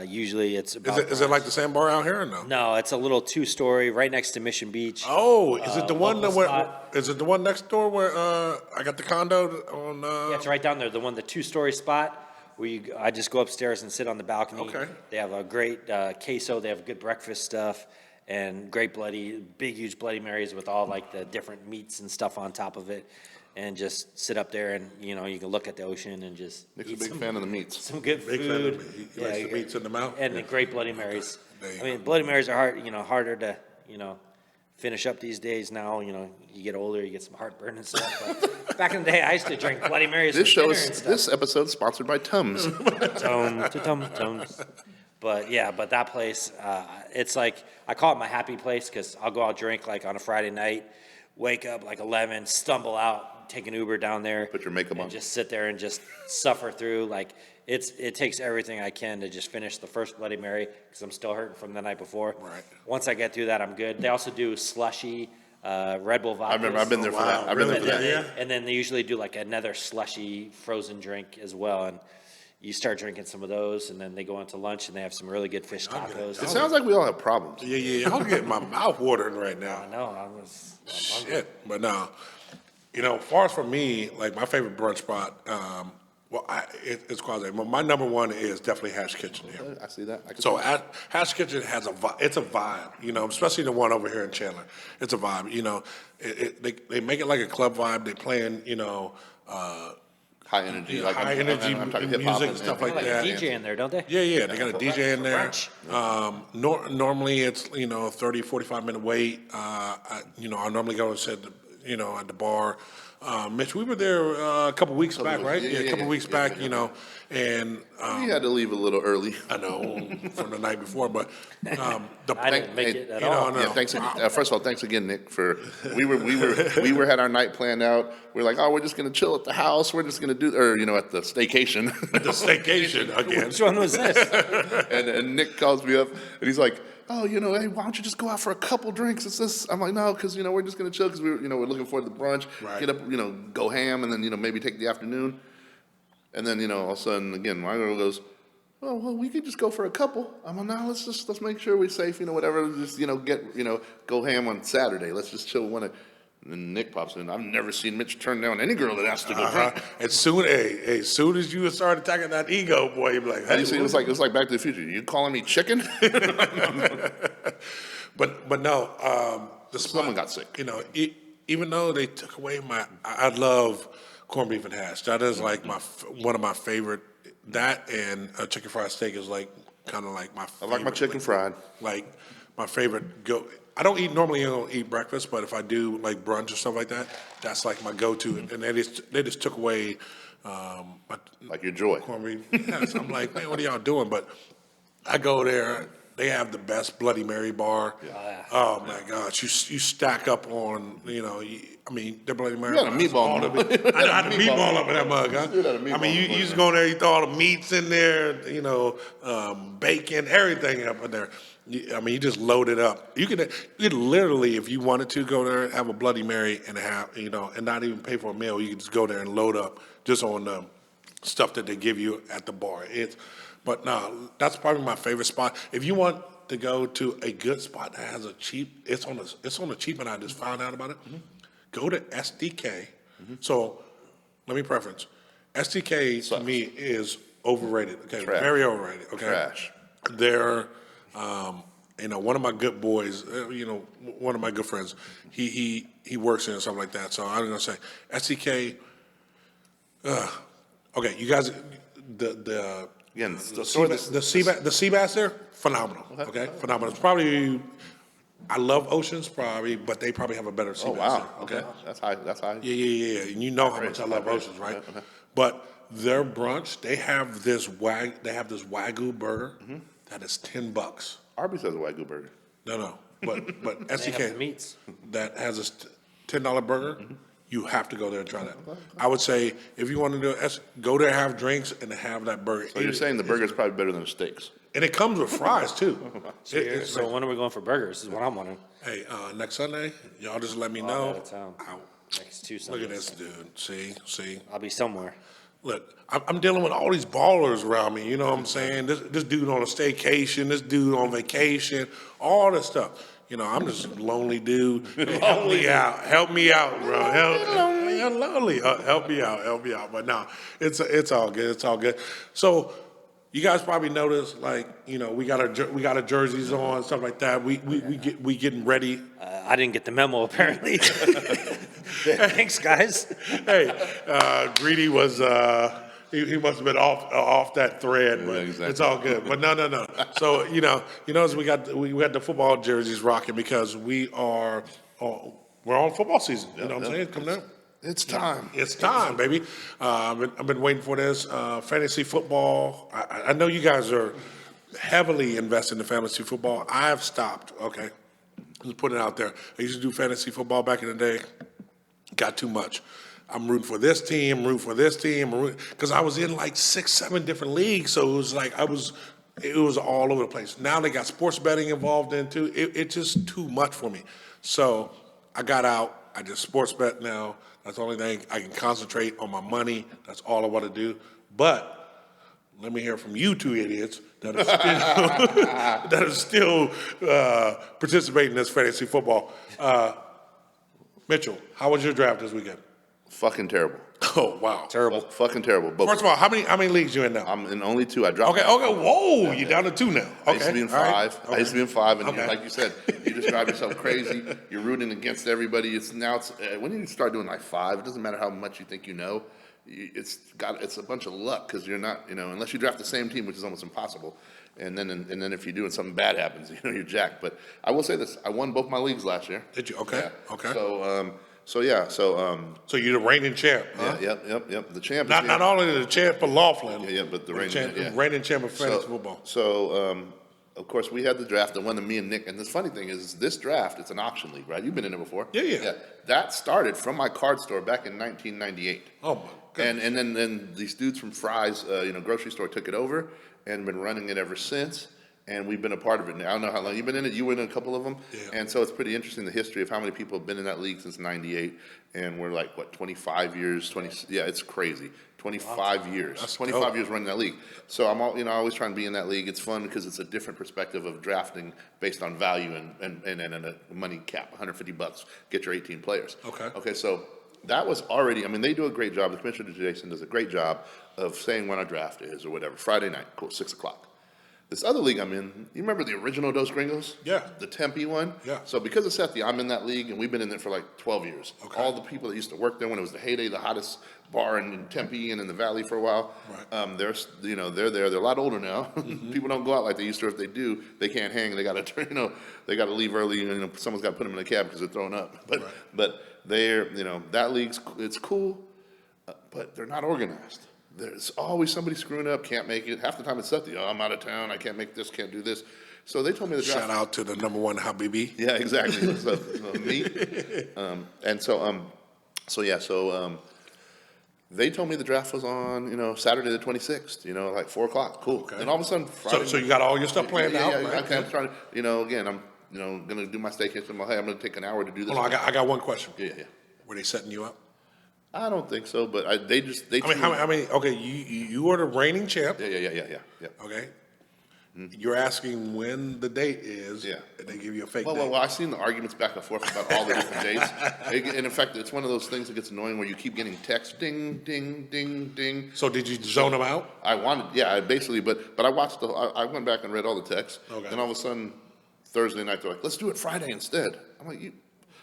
Usually it's about. Is it like the Sandbar out here or no? No, it's a little 2-story right next to Mission Beach. Oh, is it the one local spot. is it the one next door where I got the condo on? Yeah, it's right down there. The 2-story spot where I just go upstairs and sit on the balcony. Okay. They have a great queso. They have good breakfast stuff and great big huge Bloody Marys with all like the different meats and stuff on top of it. And just sit up there and, you can look at the ocean and just Nick's a big fan of the meats. some good Big fan of food. meat. He likes the meats in the mouth. And the great Bloody Marys. There you I mean, Bloody Marys are harder to, finish up these days now. You get older, you get some heartburn and stuff. But back in the day, I used to drink Bloody Marys This for dinner and stuff. this episode sponsored by Tums. Tums. But yeah, that place, it's like, I call it my happy place because I'll go out drink like on a Friday night, wake up like 11, stumble out, take an Uber down there. Put your makeup and on. just sit there and just suffer through. Like it takes everything I can to just finish the first Bloody Mary because I'm still hurting from the night before. Right. Once I get through that, I'm good. They also do slushy, Red Bull vodka. I remember. I've been there for wow. that. I've been there Really? for that. Yeah. And then they usually do like another slushy frozen drink as well. And you start drinking some of those, and then they go into lunch and they have some really good fish tacos. It sounds like we all have problems. Yeah. I'm getting my mouth watering right now. I know. I'm hungry. Shit, but no. As far as for me, like my favorite brunch spot, it's quasi. But my number one is definitely Hash Kitchen here. I see that. So Hash Kitchen has it's a vibe, especially the one over here in Chandler. It's a vibe, they make it like a club vibe. They playing, high energy, high energy I'm talking hip-hop music and stuff like Like a that. DJ in there, don't they? Yeah, they got a DJ in there. Brunch. Normally it's 30, 45-minute wait. I normally go and sit at the bar. Mitch, we were there a couple weeks back, right? Yeah, A couple weeks back, and we had to leave a little early. I know from the night before, but I didn't make it at all. No. Yeah, thanks. First of all, thanks again, Nick. For we had our night planned out. We're like, we're just gonna chill at the house. We're just gonna at the staycation. the staycation again. Which one was this? and Nick calls me up and he's like, hey, why don't you just go out for a couple drinks? It's this. I'm like, no, because we're just gonna chill because we're looking forward to the brunch. Right. Get up, go ham, and then maybe take the afternoon. And then all of a sudden again, my girl goes, oh well, we could just go for a couple. I'm like, no, let's make sure we're safe. Whatever. Just go ham on Saturday. Let's just chill one. And then Nick pops in. I've never seen Mitch turn down any girl that asked to go drink. As soon as you start attacking that ego, boy, you'd be like, hey, You see, it was like Back to the Future. You calling me chicken? But no, the spot, Someone got sick. Even though they took away I love corned beef and hash. That is like one of my favorite. That and chicken fried steak is like kind of like my. I like my chicken fried. Like my favorite go. I don't eat breakfast, but if I do like brunch or stuff like that, that's like my go-to. And they just took away Like your joy. corned beef. Yes, I'm like, man, what are y'all doing? But I go there. They have the best Bloody Mary bar. Yeah. Oh my gosh, you stack up on their Bloody Mary. You got a meatball bar. I had a meatball up in that mug, huh? You got a meatball you just go in there, you throw all the meats in there, bacon, everything up in there. You just load it up. You could literally, if you wanted to, go there and have a Bloody Mary and and not even pay for a meal. You could just go there and load up just on the stuff that they give you at the bar. But no, that's probably my favorite spot. If you want to go to a good spot that has it's on the cheap, and I just found out about it. Mm-hmm. Go to SDK. Mm-hmm. So let me preference. SDK to me is overrated. Okay, Trash. Very overrated. Okay, Trash. They're one of my good boys. One of my good friends. He works in and stuff like that. So I'm gonna say SDK. Okay, you guys, the Again, The sea bass there, phenomenal. Okay, phenomenal. It's probably, I love Oceans probably, but they probably have a better sea Oh, bass wow. there. Okay. That's high. That's high. Yeah. And you know how much I love Great. Oceans, right? Okay. But their brunch, they have this Wagyu burger that is $10. Arby's has a Wagyu burger. No. But They have the SEK meats. that has a $10 burger, you have to go there and try that. I would say if you want to do it, go there, have drinks, and have that burger. So you're saying the burger's probably better than the steaks? And it comes with fries too. So when are we going for burgers? Is what I'm wondering. Hey, next Sunday, y'all just let me I'm know. out of town. Next 2 Sundays. Look at this dude. See. I'll be somewhere. Look, I'm dealing with all these ballers around me. You know what I'm saying? This dude on a staycation, this dude on vacation, all this stuff. You know, I'm just a lonely dude. Hey, help me out, bro. Lonely. Help me out. But no, it's all good. It's all good. So you guys probably noticed, like, you know, we got our jerseys on, stuff like that. We getting ready. I didn't get the memo, apparently. Thanks, guys. Hey, Greedy was he must have been off that thread, but exactly. It's all good. But no. So as we got the football jerseys rocking because we're on football season. You know what I'm saying? Come down. It's time. It's time, baby. I've been waiting for this fantasy football. I know you guys are heavily invested in fantasy football. I have stopped. Okay, just put it out there. I used to do fantasy football back in the day. Got too much. I'm rooting for this team, because I was in like 6-7 different leagues, so it was like it was all over the place. Now they got sports betting involved in too. It's just too much for me. So I got out. I just sports bet now. That's the only thing I can concentrate on my money. That's all I want to do. But let me hear from you two idiots that are still participating in this fantasy football. Mitchell, how was your draft this weekend? Fucking terrible. Oh, wow. Terrible. Fucking terrible. But First of all, how many leagues you in now? I'm in only 2. I dropped. Okay. Whoa, you're down to 2 now. Okay. I used to be in 5. all right, I used to be in 5, and Okay. like you said, you just drive yourself crazy. You're rooting against everybody. It's when you start doing like 5, it doesn't matter how much you think you know. It's a bunch of luck because you're not, unless you draft the same team, which is almost impossible. And then if you're doing something bad happens, you're jacked. But I will say this: I won both my leagues last year. Did you? Okay. Yeah. Okay. So yeah. So you're the reigning champ, huh? Yeah. Yep. The champ. Not only the champ for Laughlin. Yeah, but the reigning. Reigning champ of fantasy football. So, of course, we had the draft, the one that me and Nick, and the funny thing is, this draft, it's an auction league, right? You've been in it before. Yeah. That started from my card store back in 1998. Oh, my goodness. And then these dudes from Fry's, grocery store took it over and been running it ever since. And we've been a part of it now. I don't know how long you've been in it. You were in a couple of them. Yeah. And so it's pretty interesting, the history of how many people have been in that league since 98. And we're like, 25 years, yeah, it's crazy. 25 years. That's 25 dope. years running that league. So I'm always trying to be in that league. It's fun because it's a different perspective of drafting based on value and a money cap, $150, get your 18 players. Okay, so that was already, they do a great job. The commissioner, Jason, does a great job of saying when our draft is or whatever. Friday night, cool, 6 o'clock. This other league I'm in, you remember the original Dos Gringos? Yeah. The Tempe one? Yeah. So because of Sethi, I'm in that league, and we've been in it for like 12 years. Okay. All the people that used to work there when it was the heyday, the hottest bar in Tempe and in the Valley for a while, Right. they're there. They're a lot older now. People don't go out like they used to. If they do, they can't hang. They got to, they got to leave early, and someone's got to put them in a cab because they're throwing up. But they're, that league's, it's cool, but they're not organized. There's always somebody screwing up, can't make it. Half the time it's Sethi. I'm out of town. I can't make this, can't do this. So they told me the draft. Shout out to the number one Habibi. Yeah, exactly. So me. They told me the draft was on, Saturday the 26th, like 4 o'clock. Cool. Okay. And all of a sudden, Friday. So you got all your stuff planned out, Yeah, right? I'm trying to, again, I'm, going to do my staycation. Hey, I'm going to take an hour to do this. Hold on, I got one question. Yeah. Were they setting you up? I don't think so, but they. How many? Okay, you are the reigning champ. Yeah. Okay. You're asking when the date is. Yeah. And they give you a fake Well, date. I've seen the arguments back and forth about all the different dates. And in fact, it's one of those things that gets annoying where you keep getting texts, ding, ding, ding, ding. So did you zone them out? I basically, but I watched I went back and read all the texts. Okay. And all of a sudden, Thursday night, they're like, let's do it Friday instead. I'm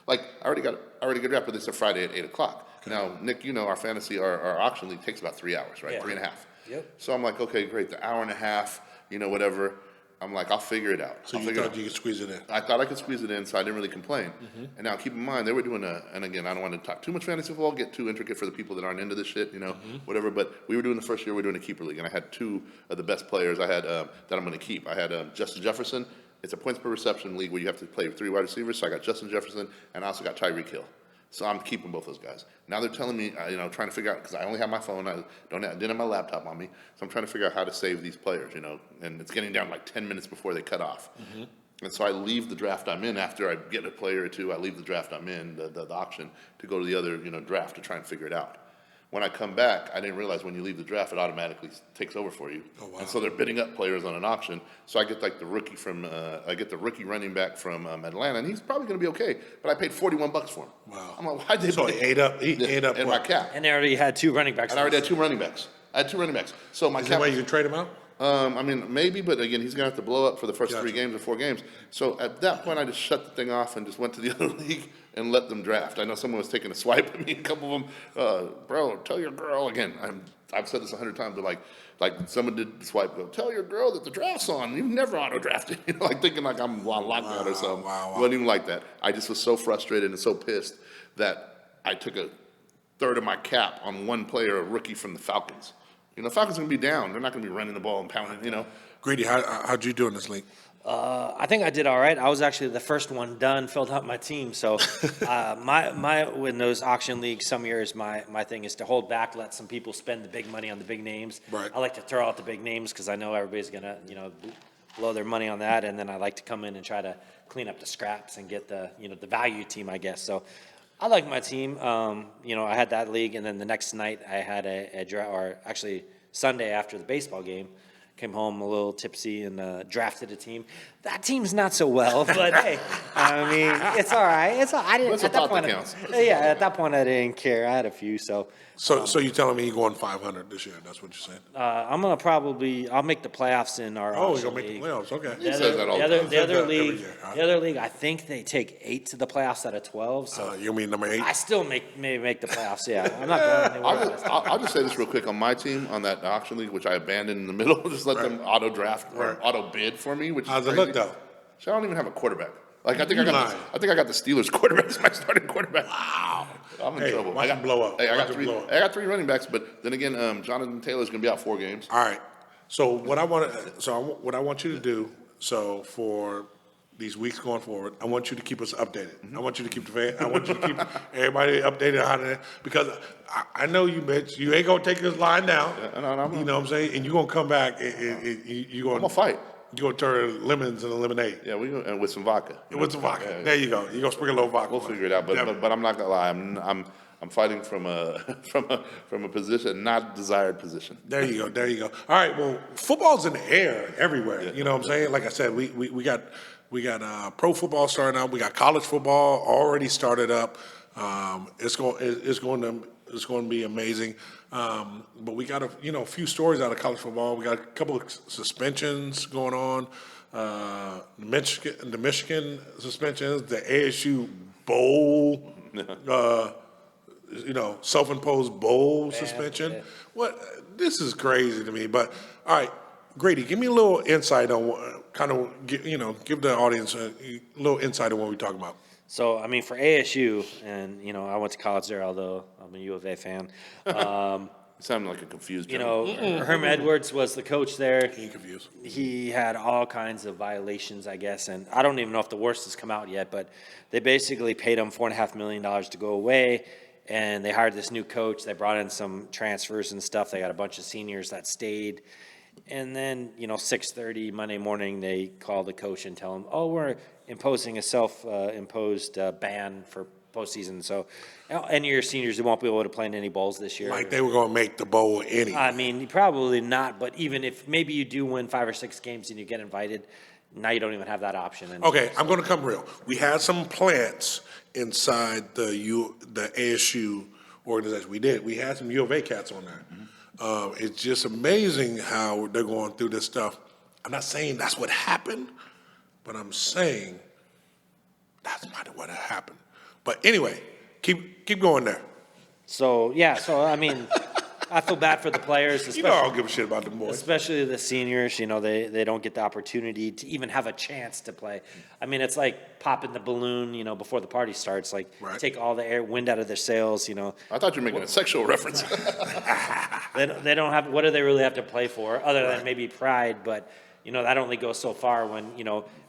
like, I already got a draft, but they said Friday at 8 o'clock. Now, Nick, our fantasy, our auction league takes about 3 hours, right? Yeah. 3.5. Yep. So I'm like, okay, great, the hour and a half, whatever. I'm like, I'll figure it out. So I'll you figure it thought out. you could squeeze it in? I thought I could squeeze it in, so I didn't really complain. And now keep in mind, they were doing and again, I don't want to talk too much fantasy football, get too intricate for the people that aren't into this shit, whatever. But we were doing the first year, we were doing a keeper league, and I had two of the best players I had that I'm going to keep. I had Justin Jefferson. It's a points per reception league where you have to play 3 wide receivers. So I got Justin Jefferson, and I also got Tyreek Hill. So I'm keeping both those guys. Now they're telling me, trying to figure out, because I only have my phone, I didn't have my laptop on me, so I'm trying to figure out how to save these players, and it's getting down like 10 minutes before they cut off. And so I leave the draft I'm in after I get a player or two. I leave the draft I'm in, the auction, to go to the other draft to try and figure it out. When I come back, I didn't realize when you leave the draft, it automatically takes over for you. Oh, wow. And so they're bidding up players on an auction. So I get like the rookie running back from Atlanta, and he's probably going to be okay. But I paid $41 for him. Wow. I'm like, why did So he ate up in my what? cap? And they already had 2 running backs. And I already had 2 running backs. So my Is there cap. a way you can trade him out? Maybe, but again, he's gonna have to blow up for the first Gotcha. 3 games or 4 games. So at that point, I just shut the thing off and just went to the other league and let them draft. I know someone was taking a swipe at me, a couple of them. Bro, tell your girl again. I've said this 100 times, but like someone did the swipe. Go, tell your girl that the draft's on. You've never auto drafted. Like thinking like I'm on lockout or something. Wow. It wasn't even like that. I just was so frustrated and so pissed that I took a third of my cap on one player, a rookie from the Falcons. Falcons are going to be down. They're not going to be running the ball and pounding, Greedy, how'd you do in this league? I think I did all right. I was actually the first one done, filled out my team. So in those auction leagues, some years my thing is to hold back, let some people spend the big money on the big names. Right. I like to throw out the big names because I know everybody's going to, blow their money on that. And then I like to come in and try to clean up the scraps and get the value team, I guess. So I like my team. I had that league, and then the next night I had a draft, or actually Sunday after the baseball game, came home a little tipsy and drafted a team. That team's not so well, but hey, it's all right. I didn't. That's a At that thought point, that counts. at that point I didn't care. I had a few, so. So you're telling me you're going 500 this year? That's what you're saying? I'm gonna I'll make the playoffs in our. Oh, auction you're gonna make the league. playoffs? Okay. He says that all the time. The other Every league, year, huh? the other league, I think they take 8 to the playoffs out of 12. So You mean number 8? I still maybe make the playoffs. Yeah, I'm not going anywhere. I'll just say this real quick. On my team, on that auction league, which I abandoned in the middle, just let them auto draft or Right. auto bid for me, which How's is it crazy. look though? So I don't even have a quarterback. Like I think You lying. I got the Steelers quarterback as my starting quarterback. Wow. I'm in Hey, trouble. watch I got him blow up. Hey, I Watch got him blow up. 3 running backs, but then again, Jonathan Taylor's going to be out 4 games. All right. So what I want you to do, so for these weeks going forward, I want you to keep us updated. I want you to keep I want you to keep everybody updated on it, because I know you, Mitch. You ain't gonna take this line down. No, You know what I'm saying? And you're gonna come back and you're I'm gonna fight. You're gonna turn lemons into lemonade. Yeah, we go and with some vodka. With some vodka. There you go. You're gonna sprinkle a little vodka. We'll on figure it out. But Yeah. I'm not gonna lie. I'm fighting from a from a position, not desired position. There you go. All right. Well, football's in the air everywhere. You know what I'm saying? Like I said, we got pro football starting out. We got college football already started up. It's going to be amazing. But we got a few stories out of college football. We got a couple of suspensions going on. The Michigan suspensions, the ASU bowl. Self-imposed bowl suspension. yeah. What? This is crazy to me. But all right, Grady, give me a little insight on give the audience a little insight on what we're talking about. So, for ASU, and, I went to college there, although I'm a U of A fan. You sound like a confused. Herm Edwards was the coach there. Being confused. He had all kinds of violations, I guess, and I don't even know if the worst has come out yet, but they basically paid him $4.5 million to go away, and they hired this new coach. They brought in some transfers and stuff. They got a bunch of seniors that stayed. And then, 6:30 Monday morning, they call the coach and tell him, oh, we're imposing a self-imposed ban for postseason. So, any of your seniors who won't be able to play in any bowls this year. Like they were going to make the bowl anyway. Probably not, but even if maybe you do win 5 or 6 games and you get invited, now you don't even have that option. Okay, I'm going to come real. We had some plants inside the ASU organization. We had some U of A cats on there. It's just amazing how they're going through this stuff. I'm not saying that's what happened, but I'm saying that's not what happened. But anyway, keep going there. So I feel bad for the players, You know I don't give a shit about them boys. especially the seniors. They don't get the opportunity to even have a chance to play. I mean, it's like popping the balloon, before the party starts. Like Right. take all the wind out of their sails. I thought you were making a sexual reference. They don't have. What do they really have to play for, other than maybe pride? But that only goes so far. When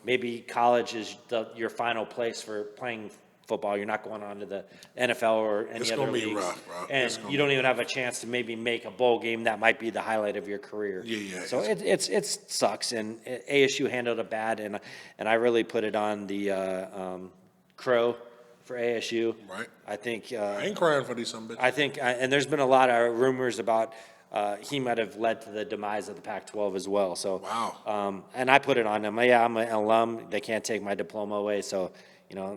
maybe college is your final place for playing football. You're not going on to the NFL or any It's other gonna be leagues, rough, bro. and It's gonna you don't even have a chance to maybe make a bowl game that might be the highlight of your career. Yeah. So it sucks, and ASU handled it bad, and I really put it on the Crow for ASU. Right. I think. I ain't crying for these some bitches. I think, and there's been a lot of rumors about he might have led to the demise of the Pac-12 as well. So, Wow. And I put it on them. Yeah, I'm an alum. They can't take my diploma away, so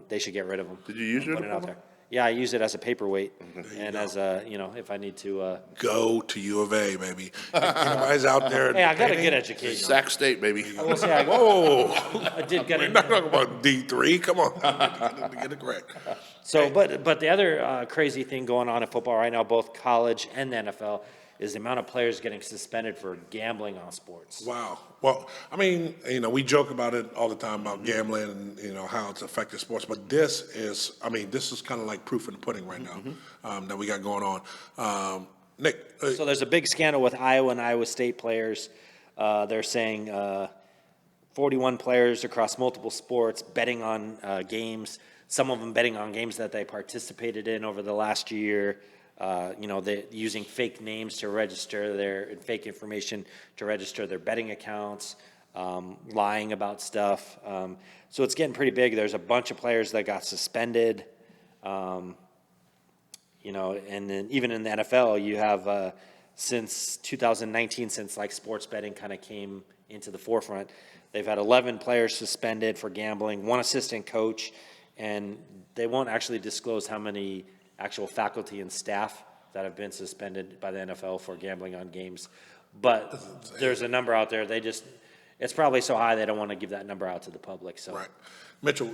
they should get rid of them. Did you use your Put it out diploma? there. Yeah, I use it as a paperweight, and as a if I need to. Go to U of A, baby. Anybody's out there. Hey, I got a debating? good education. Sac State, baby. I will say Whoa. I did get We're it. not talking about D3. Come on. Get it correct. So, but the other crazy thing going on in football right now, both college and the NFL, is the amount of players getting suspended for gambling on sports. Wow. Well, I mean, we joke about it all the time about gambling and, how it's affected sports. But this is kind of like proof in the pudding right now that we got going on. Nick. So there's a big scandal with Iowa and Iowa State players. They're saying 41 players across multiple sports betting on games, some of them betting on games that they participated in over the last year. They using fake names to register and fake information to register their betting accounts, lying about stuff. So it's getting pretty big. There's a bunch of players that got suspended. And then even in the NFL, you have since 2019, since like sports betting kind of came into the forefront, they've had 11 players suspended for gambling, one assistant coach, and they won't actually disclose how many actual faculty and staff that have been suspended by the NFL for gambling on games. But there's a number out there. It's probably so high they don't want to give that number out to the public. So. Right. Mitchell,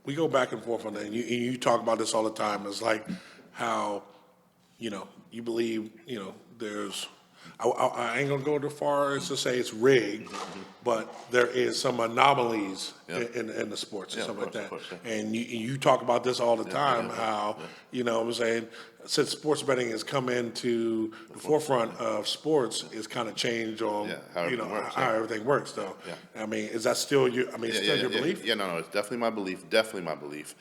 we go back and forth on that. And you talk about this all the time. It's like how, you believe, there's, I ain't gonna go too far as to say it's rigged, but there is some anomalies in the sports and stuff like that. And you talk about this all the time, how, what I'm saying, since sports betting has come into the forefront of sports, it's kind of changed on, how everything works though. I mean, is that still your belief? Yeah, no, it's definitely my belief.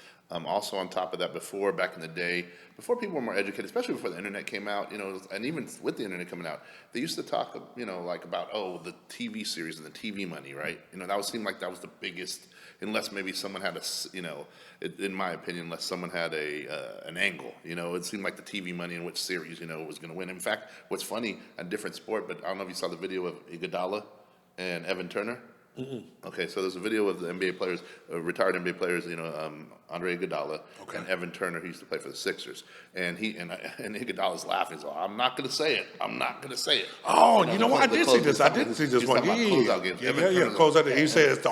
Also on top of that, back in the day, before people were more educated, especially before the internet came out, and even with the internet coming out, they used to talk, like about, the TV series and the TV money, right? That seemed like that was the biggest, unless maybe someone had in my opinion, unless someone had an angle, it seemed like the TV money in which series, was going to win. In fact, what's funny, a different sport, but I don't know if you saw the video of Iguodala and Evan Turner. Okay, so there's a video of the NBA players, retired NBA players, Andre Iguodala and Evan Turner, who used to play for the Sixers, and Iguodala's laughing. He's like, I'm not going to say it. Oh, you know what? I did see this one. Closeout game. He said it's the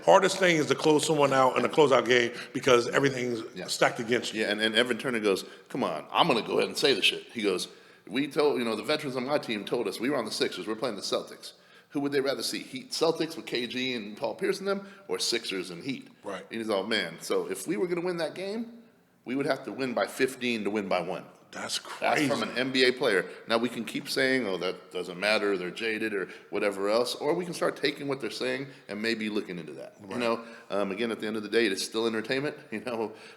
hardest thing is to close someone out in a closeout game because everything's stacked against you. Yeah, and Evan Turner goes, come on, I'm going to go ahead and say the shit. He goes, we told, the veterans on my team told us we were on the Sixers, we're playing the Celtics. Who would they rather see? Heat Celtics with KG and Paul Pierce in them, or Sixers and Heat? Right. And he's all, man, so if we were going to win that game, we would have to win by 15 to win by 1. That's crazy. That's from an NBA player. Now, we can keep saying, that doesn't matter, they're jaded or whatever else, or we can start taking what they're saying and maybe looking into that. Right. Again, at the end of the day, it's still entertainment,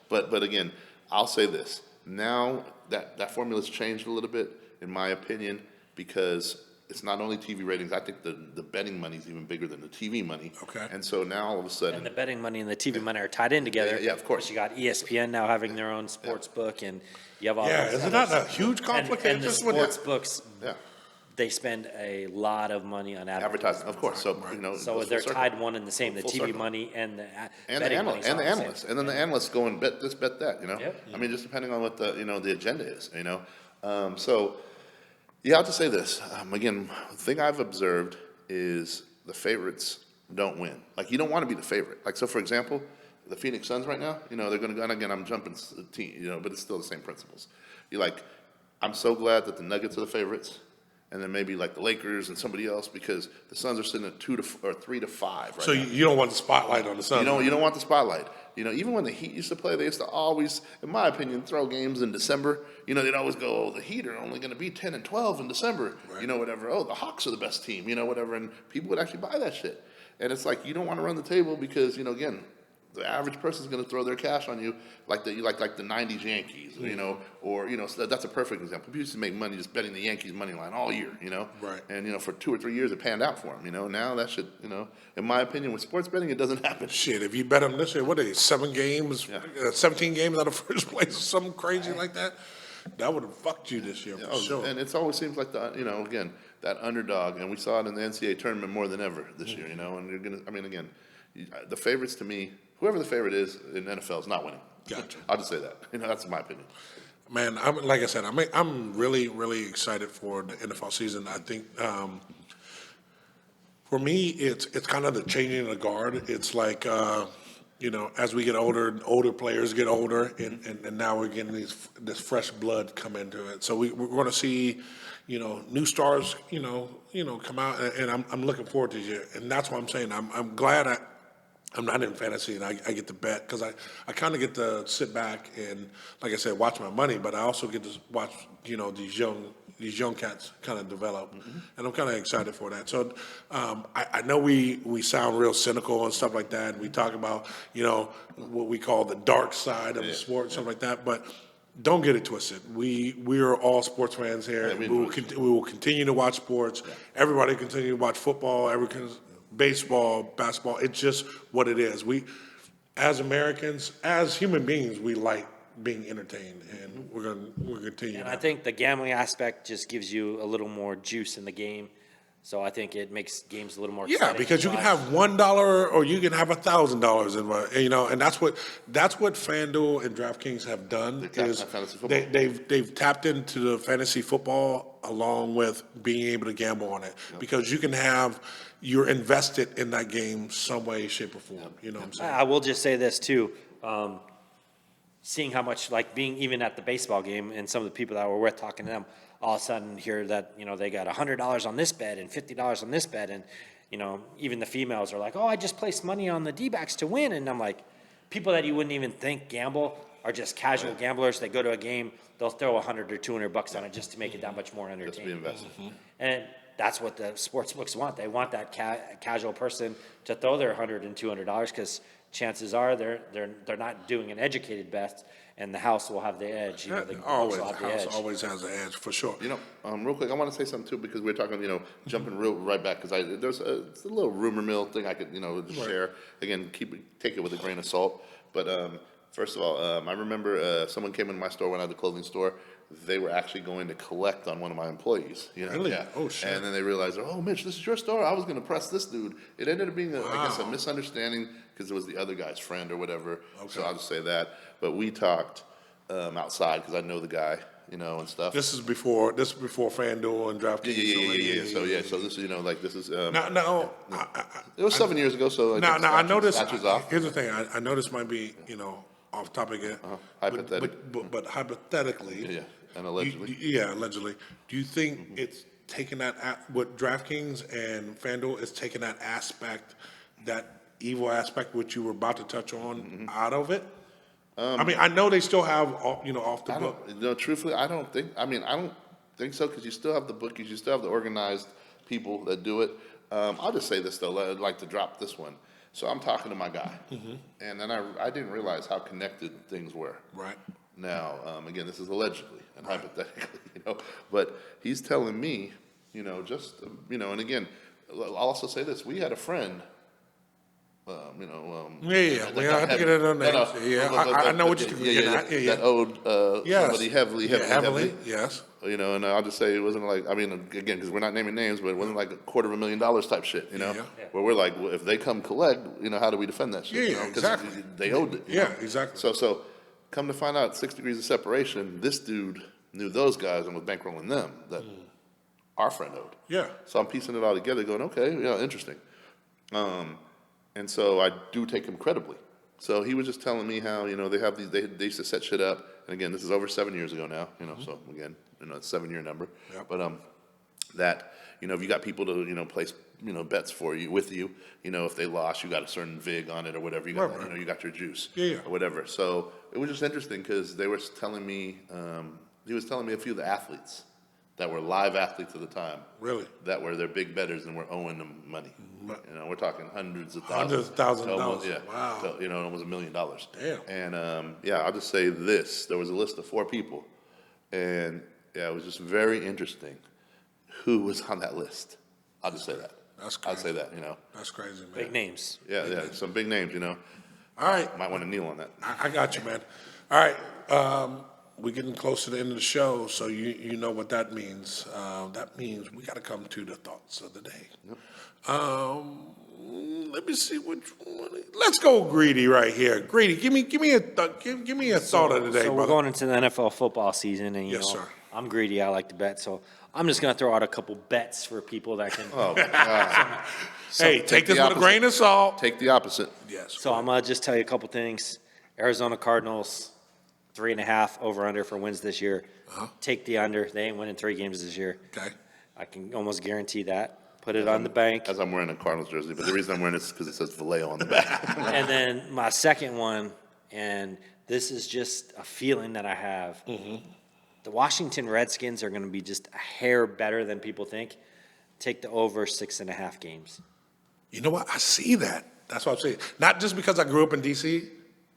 but again, I'll say this. Now that formula's changed a little bit, in my opinion, because it's not only TV ratings. I think the betting money is even bigger than the TV money. Okay. And so now all of a sudden, And the betting money and the TV money are tied in together. Yeah, of course. You got ESPN now having their own sports book, and you have all. Yeah, is it not a huge conflict of And the interest with sports that? books, yeah, they spend a lot of money on advertising, of course. So So goes they're full circle. tied one and the same. The Full TV circle. money and the And the betting money analysts, is all the same. and then the analysts go and bet this, bet that. Yep. I mean, just depending on what the agenda is. So. Yeah, I'll just say this. Again, the thing I've observed is the favorites don't win. Like, you don't want to be the favorite. Like, so for example, the Phoenix Suns right now, they're going to go, and again, I'm jumping team, but it's still the same principles. You're like, I'm so glad that the Nuggets are the favorites, and then maybe like the Lakers and somebody else, because the Suns are sitting at 3-5 right So now. you don't want the spotlight on the Suns. You don't want the spotlight. Even when the Heat used to play, they used to always, in my opinion, throw games in December. They'd always go, oh, the Heat are only going to be 10 and 12 in December. Right. Whatever. Oh, the Hawks are the best team. Whatever. And people would actually buy that shit. And it's like you don't want to run the table because again, the average person's going to throw their cash on you like the '90s Yankees. So that's a perfect example. People used to make money just betting the Yankees money line all year. Right. And for 2 or 3 years it panned out for them. Now that should in my opinion, with sports betting, it doesn't happen. Shit, if you bet on this year, what are they, 7 games, Yeah. 17 games out of first place, or something crazy like that? That would have fucked you this year, for sure. And it always seems like again, that underdog, and we saw it in the NCAA tournament more than ever this year. And again, the favorites to me, whoever the favorite is in NFL is not winning. Gotcha. I'll just say that. That's my opinion. Man, like I said, I'm really, really excited for the NFL season. I think for me, it's kind of the changing of the guard. It's like as we get older players get older, and now we're getting this fresh blood come into it. So we're going to see new stars come out, and I'm looking forward to it. And that's what I'm saying. I'm glad I'm not in fantasy, and I get to bet because I kind of get to sit back and, like I said, watch my money, but I also get to watch these young cats kind of develop, and I'm kind of excited for that. So I know we sound real cynical and stuff like that. And we talk about what we call the dark side of the sport and stuff like that, but don't get it twisted. We are all sports fans here. Yeah, we will continue to watch sports. Yeah. Everybody continue to watch football. Baseball, basketball, it's just what it is. We, as Americans, as human beings, we like being entertained, and we're gonna continue. And I think the gambling aspect just gives you a little more juice in the game. So I think it makes games a little more exciting. Yeah, because you can have $1 or you can have $1,000 in, and that's what FanDuel and DraftKings have done. They've tapped into the fantasy football along with being able to gamble on it, because you're invested in that game some way, shape, or form. You know what I'm saying? I will just say this too. Seeing how much, like being even at the baseball game, and some of the people that were with, talking to them, all of a sudden hear that they got $100 on this bet and $50 on this bet, and even the females are like, oh, I just placed money on the D-backs to win, and I'm like, people that you wouldn't even think gamble are just casual gamblers. They go to a game, they'll throw $100 or $200 on it just to make it that much more entertaining. Just be invested. And that's what the sports books want. They want that casual person to throw their $100 and $200, because chances are they're not doing an educated bet, and the house will have the edge. The house always has the edge, for sure. Real quick, I want to say something too, because we're talking, jumping right back, because it's a little rumor mill thing I could, share. Again, take it with a grain of salt. But first of all, I remember someone came into my store when I had the clothing store. They were actually going to collect on one of my employees. Really? Yeah. Oh, shit. And then they realized, oh, Mitch, this is your store. I was going to press this dude. It ended up being, I guess, a misunderstanding, because it was the other guy's friend or whatever. Okay. So I'll just say that. But we talked outside, because I know the guy, and stuff. This is before FanDuel and DraftKings. Yeah. So this is, this is. It was 7 years ago. So I noticed. Off. Here's the thing. I know this might be, off topic here. But hypothetically. Yeah. And allegedly. Allegedly. Do you think it's taking what DraftKings and FanDuel is taking that aspect, that evil aspect, which you were about to touch on, out of it? I know they still have, off the book. Truthfully, I don't think so, because you still have the bookies, you still have the organized people that do it. I'll just say this, though. I'd like to drop this one. So I'm talking to my guy, and then I didn't realize how connected things were. Right. Now, again, this is allegedly and hypothetically, but he's telling me, and again, I'll also say this: we had a friend. I think it on that. I know what you're getting at. That owed somebody heavily. Yes. And I'll just say it wasn't like, again, because we're not naming names, but it wasn't like $250,000 type shit, where we're like, well, if they come collect, how do we defend that shit? Exactly. They owed it. Exactly. So come to find out, 6 degrees of separation, this dude knew those guys and was bankrolling them that our friend owed. Yeah. So I'm piecing it all together, going, okay, interesting. And so I do take him credibly. So he was just telling me how, they have these, they used to set shit up. And again, this is over 7 years ago now, so again, it's a 7-year number. Yep. But, that, if you got people to, place, bets for you, with you, if they lost, you got a certain vig on it or whatever, you got, Right. you got your juice. Yeah. Or whatever. So it was just interesting because they were telling me, he was telling me a few of the athletes that were live athletes at the time. Really? That were their big bettors and were owing them money. We're talking hundreds of thousands. Hundreds of thousands of Almost, dollars. yeah. Wow. So, almost $1 million. Damn. And, I'll just say this. There was a list of 4 people. And, yeah, it was just very interesting who was on that list. I'll just say that. That's crazy. I'll say that, That's crazy, man. Big names. Yeah, some big names, All right. Might want to kneel on that. I got you, man. All right. We're getting close to the end of the show, so you know what that means. That means we got to come to the thoughts of the day. Yep. Let me see which one. Let's go greedy right here. Greedy, give me a thought of the day, So we're brother. going into the NFL football season, and Yes, sir. I'm greedy. I like to bet, so I'm just gonna throw out a couple bets for people that can. Oh, God. Hey, take this the with a opposite. grain of salt. Take the opposite. Yes. So I'm gonna just tell you a couple things. Arizona Cardinals, 3.5 over under for wins this year. Take the under. They ain't winning 3 games this year. Okay. I can almost guarantee that. Put it on the bank. As I'm wearing a Cardinals jersey, but the reason I'm wearing it is because it says Vallejo on the back. And then my second one, and this is just a feeling that I have. The Washington Redskins are going to be just a hair better than people think. Take the over 6.5 games. You know what? I see that. That's what I'm saying. Not just because I grew up in D.C.,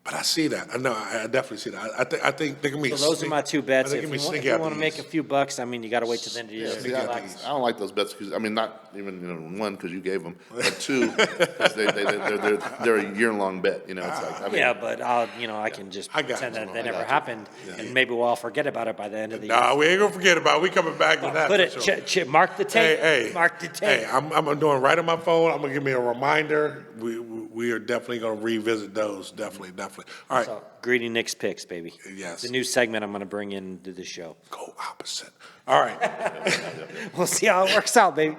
but I see that. I know. I definitely see that. I think they can be. So those are my 2 bets. If you want to make a few. few bucks, I mean, you got to wait till the end of the year. See, I don't like those bets because not even 1 because you gave them, but 2 because they're a year-long bet. It's like Yeah, but I can just I got pretend you. that they I never got you. happened, and maybe we'll all forget about it by the end of the year. Nah, we ain't gonna forget about it. We coming back to that. Put for it, sure. mark the tape. Hey, Mark the tape. Hey, I'm doing right on my phone. I'm gonna give me a reminder. We are definitely gonna revisit those. Definitely. All right. So, Greedy Nick's picks, baby. Yes. The new segment I'm going to bring into the show. Go opposite. All right. We'll see how it works out, baby.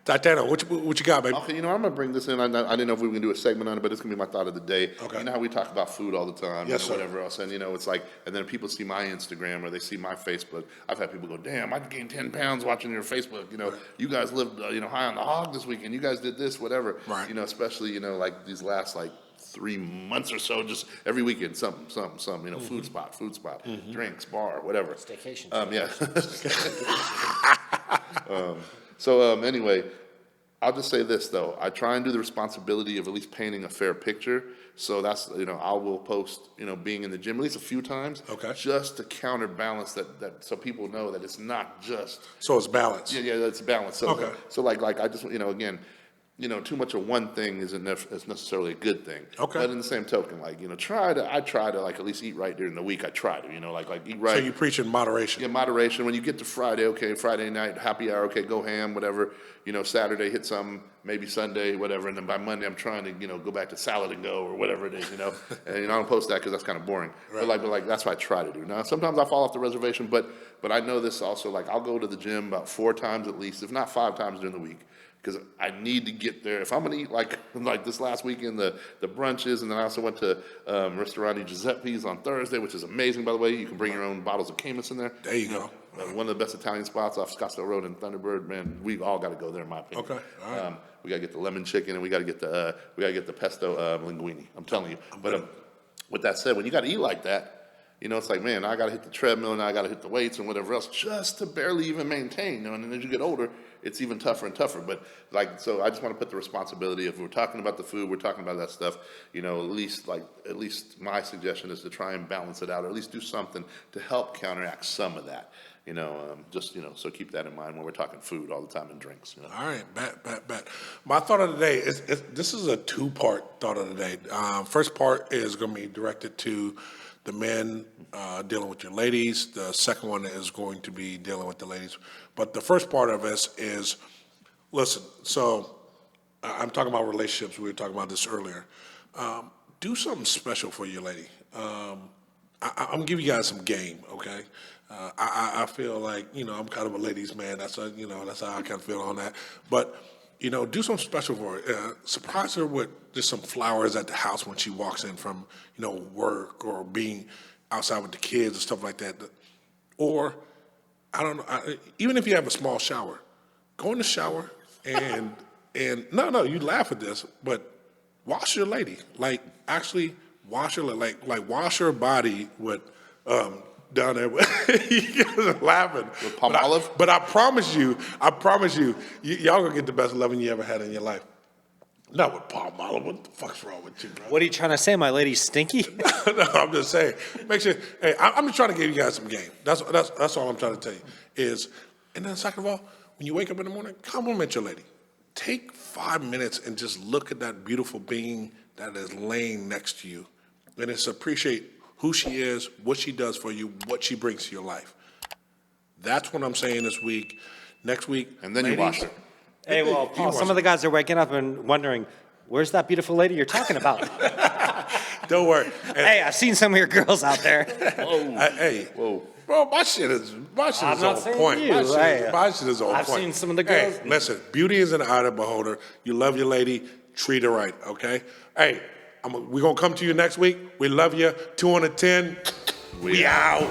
Titano, what you got, baby? Okay, I'm gonna bring this in. I didn't know if we were gonna do a segment on it, but it's gonna be my thought of the day. Okay. You know how we talk about food all the time, Yes, and sir. whatever else, and it's like, and then people see my Instagram or they see my Facebook. I've had people go, "Damn, I gained 10 pounds watching your Facebook." You guys lived, high on the hog this weekend. You guys did this, whatever. Right. Especially like these last 3 months or so, just every weekend, something. Food spot, drinks, bar, whatever. Staycation. Yeah. Anyway, I'll just say this though. I try and do the responsibility of at least painting a fair picture. So that's, I will post, being in the gym at least a few times. Okay. Just to counterbalance that so people know that it's not just. So it's balanced. Yeah, that's balanced. So, Okay. So like I just, again, too much of one thing isn't necessarily a good thing. Okay. But in the same token, I try to at least eat right during the week. I try to, eat right. So you preach in moderation. Yeah, moderation. When you get to Friday, okay, Friday night, happy hour, okay, go ham, whatever. Saturday, hit some, maybe Sunday, whatever. And then by Monday, I'm trying to, go back to salad and go or whatever it is, And, I don't post that because that's kind of boring. Right. But that's what I try to do. Now, sometimes I fall off the reservation, but I know this also, I'll go to the gym about 4 times at least, if not 5 times during the week. Because I need to get there. If I'm going to eat like this last weekend, the brunches, and then I also went to Restaurante Giuseppe's on Thursday, which is amazing, by the way. You can bring your own bottles of Camus in there. There you go. One of the best Italian spots off Scottsdale Road in Thunderbird. Man, we all got to go there, in my opinion. Okay, all right. We got to get the lemon chicken, and we got to get the pesto linguine. I'm telling you. But with that said, when you got to eat like that, it's like, man, I got to hit the treadmill and I got to hit the weights and whatever else just to barely even maintain. And then as you get older, it's even tougher and tougher. But so I just want to put the responsibility. If we're talking about the food, we're talking about that stuff. At least my suggestion is to try and balance it out, or at least do something to help counteract some of that. So keep that in mind when we're talking food all the time and drinks. All right, bet. My thought of the day is this is a 2-part thought of the day. First part is going to be directed to the men dealing with your ladies. The second one is going to be dealing with the ladies. But the first part of this is, listen, so I'm talking about relationships. We were talking about this earlier. Do something special for your lady. I'm going to give you guys some game, okay? I feel like, I'm kind of a ladies' man. That's how I kind of feel on that. But do something special for her. Surprise her with just some flowers at the house when she walks in from, work or being outside with the kids and stuff like that. Or, I don't know, even if you have a small shower, go in the shower and no, you laugh at this, but wash your lady. Like, actually wash her, like wash her body with, down there. You guys are laughing. With palm olive? But I promise you, y'all gonna get the best loving you ever had in your life. Not with palm olive. What the fuck's wrong with you, bro? What are you trying to say? My lady's stinky? No, I'm just saying. Make sure. Hey, I'm just trying to give you guys some game. That's all I'm trying to tell you. And then second of all, when you wake up in the morning, compliment your lady. Take 5 minutes and just look at that beautiful being that is laying next to you, and just appreciate who she is, what she does for you, what she brings to your life. That's what I'm saying this week. Next week, And then you wash her. Hey, well, You Paul, wash some of the guys are waking up and wondering, where's that beautiful lady you're talking about? Don't worry. Hey, I've seen some of your girls out there. Hey, Whoa. bro, my shit is I'm not on saying point. you. My Hey, shit is on I've point. seen some of the girls. Hey, listen, beauty is an eye of the beholder. You love your lady, treat her right, okay? Hey, we're gonna come to you next week. We love you. 2 on the 10. We out.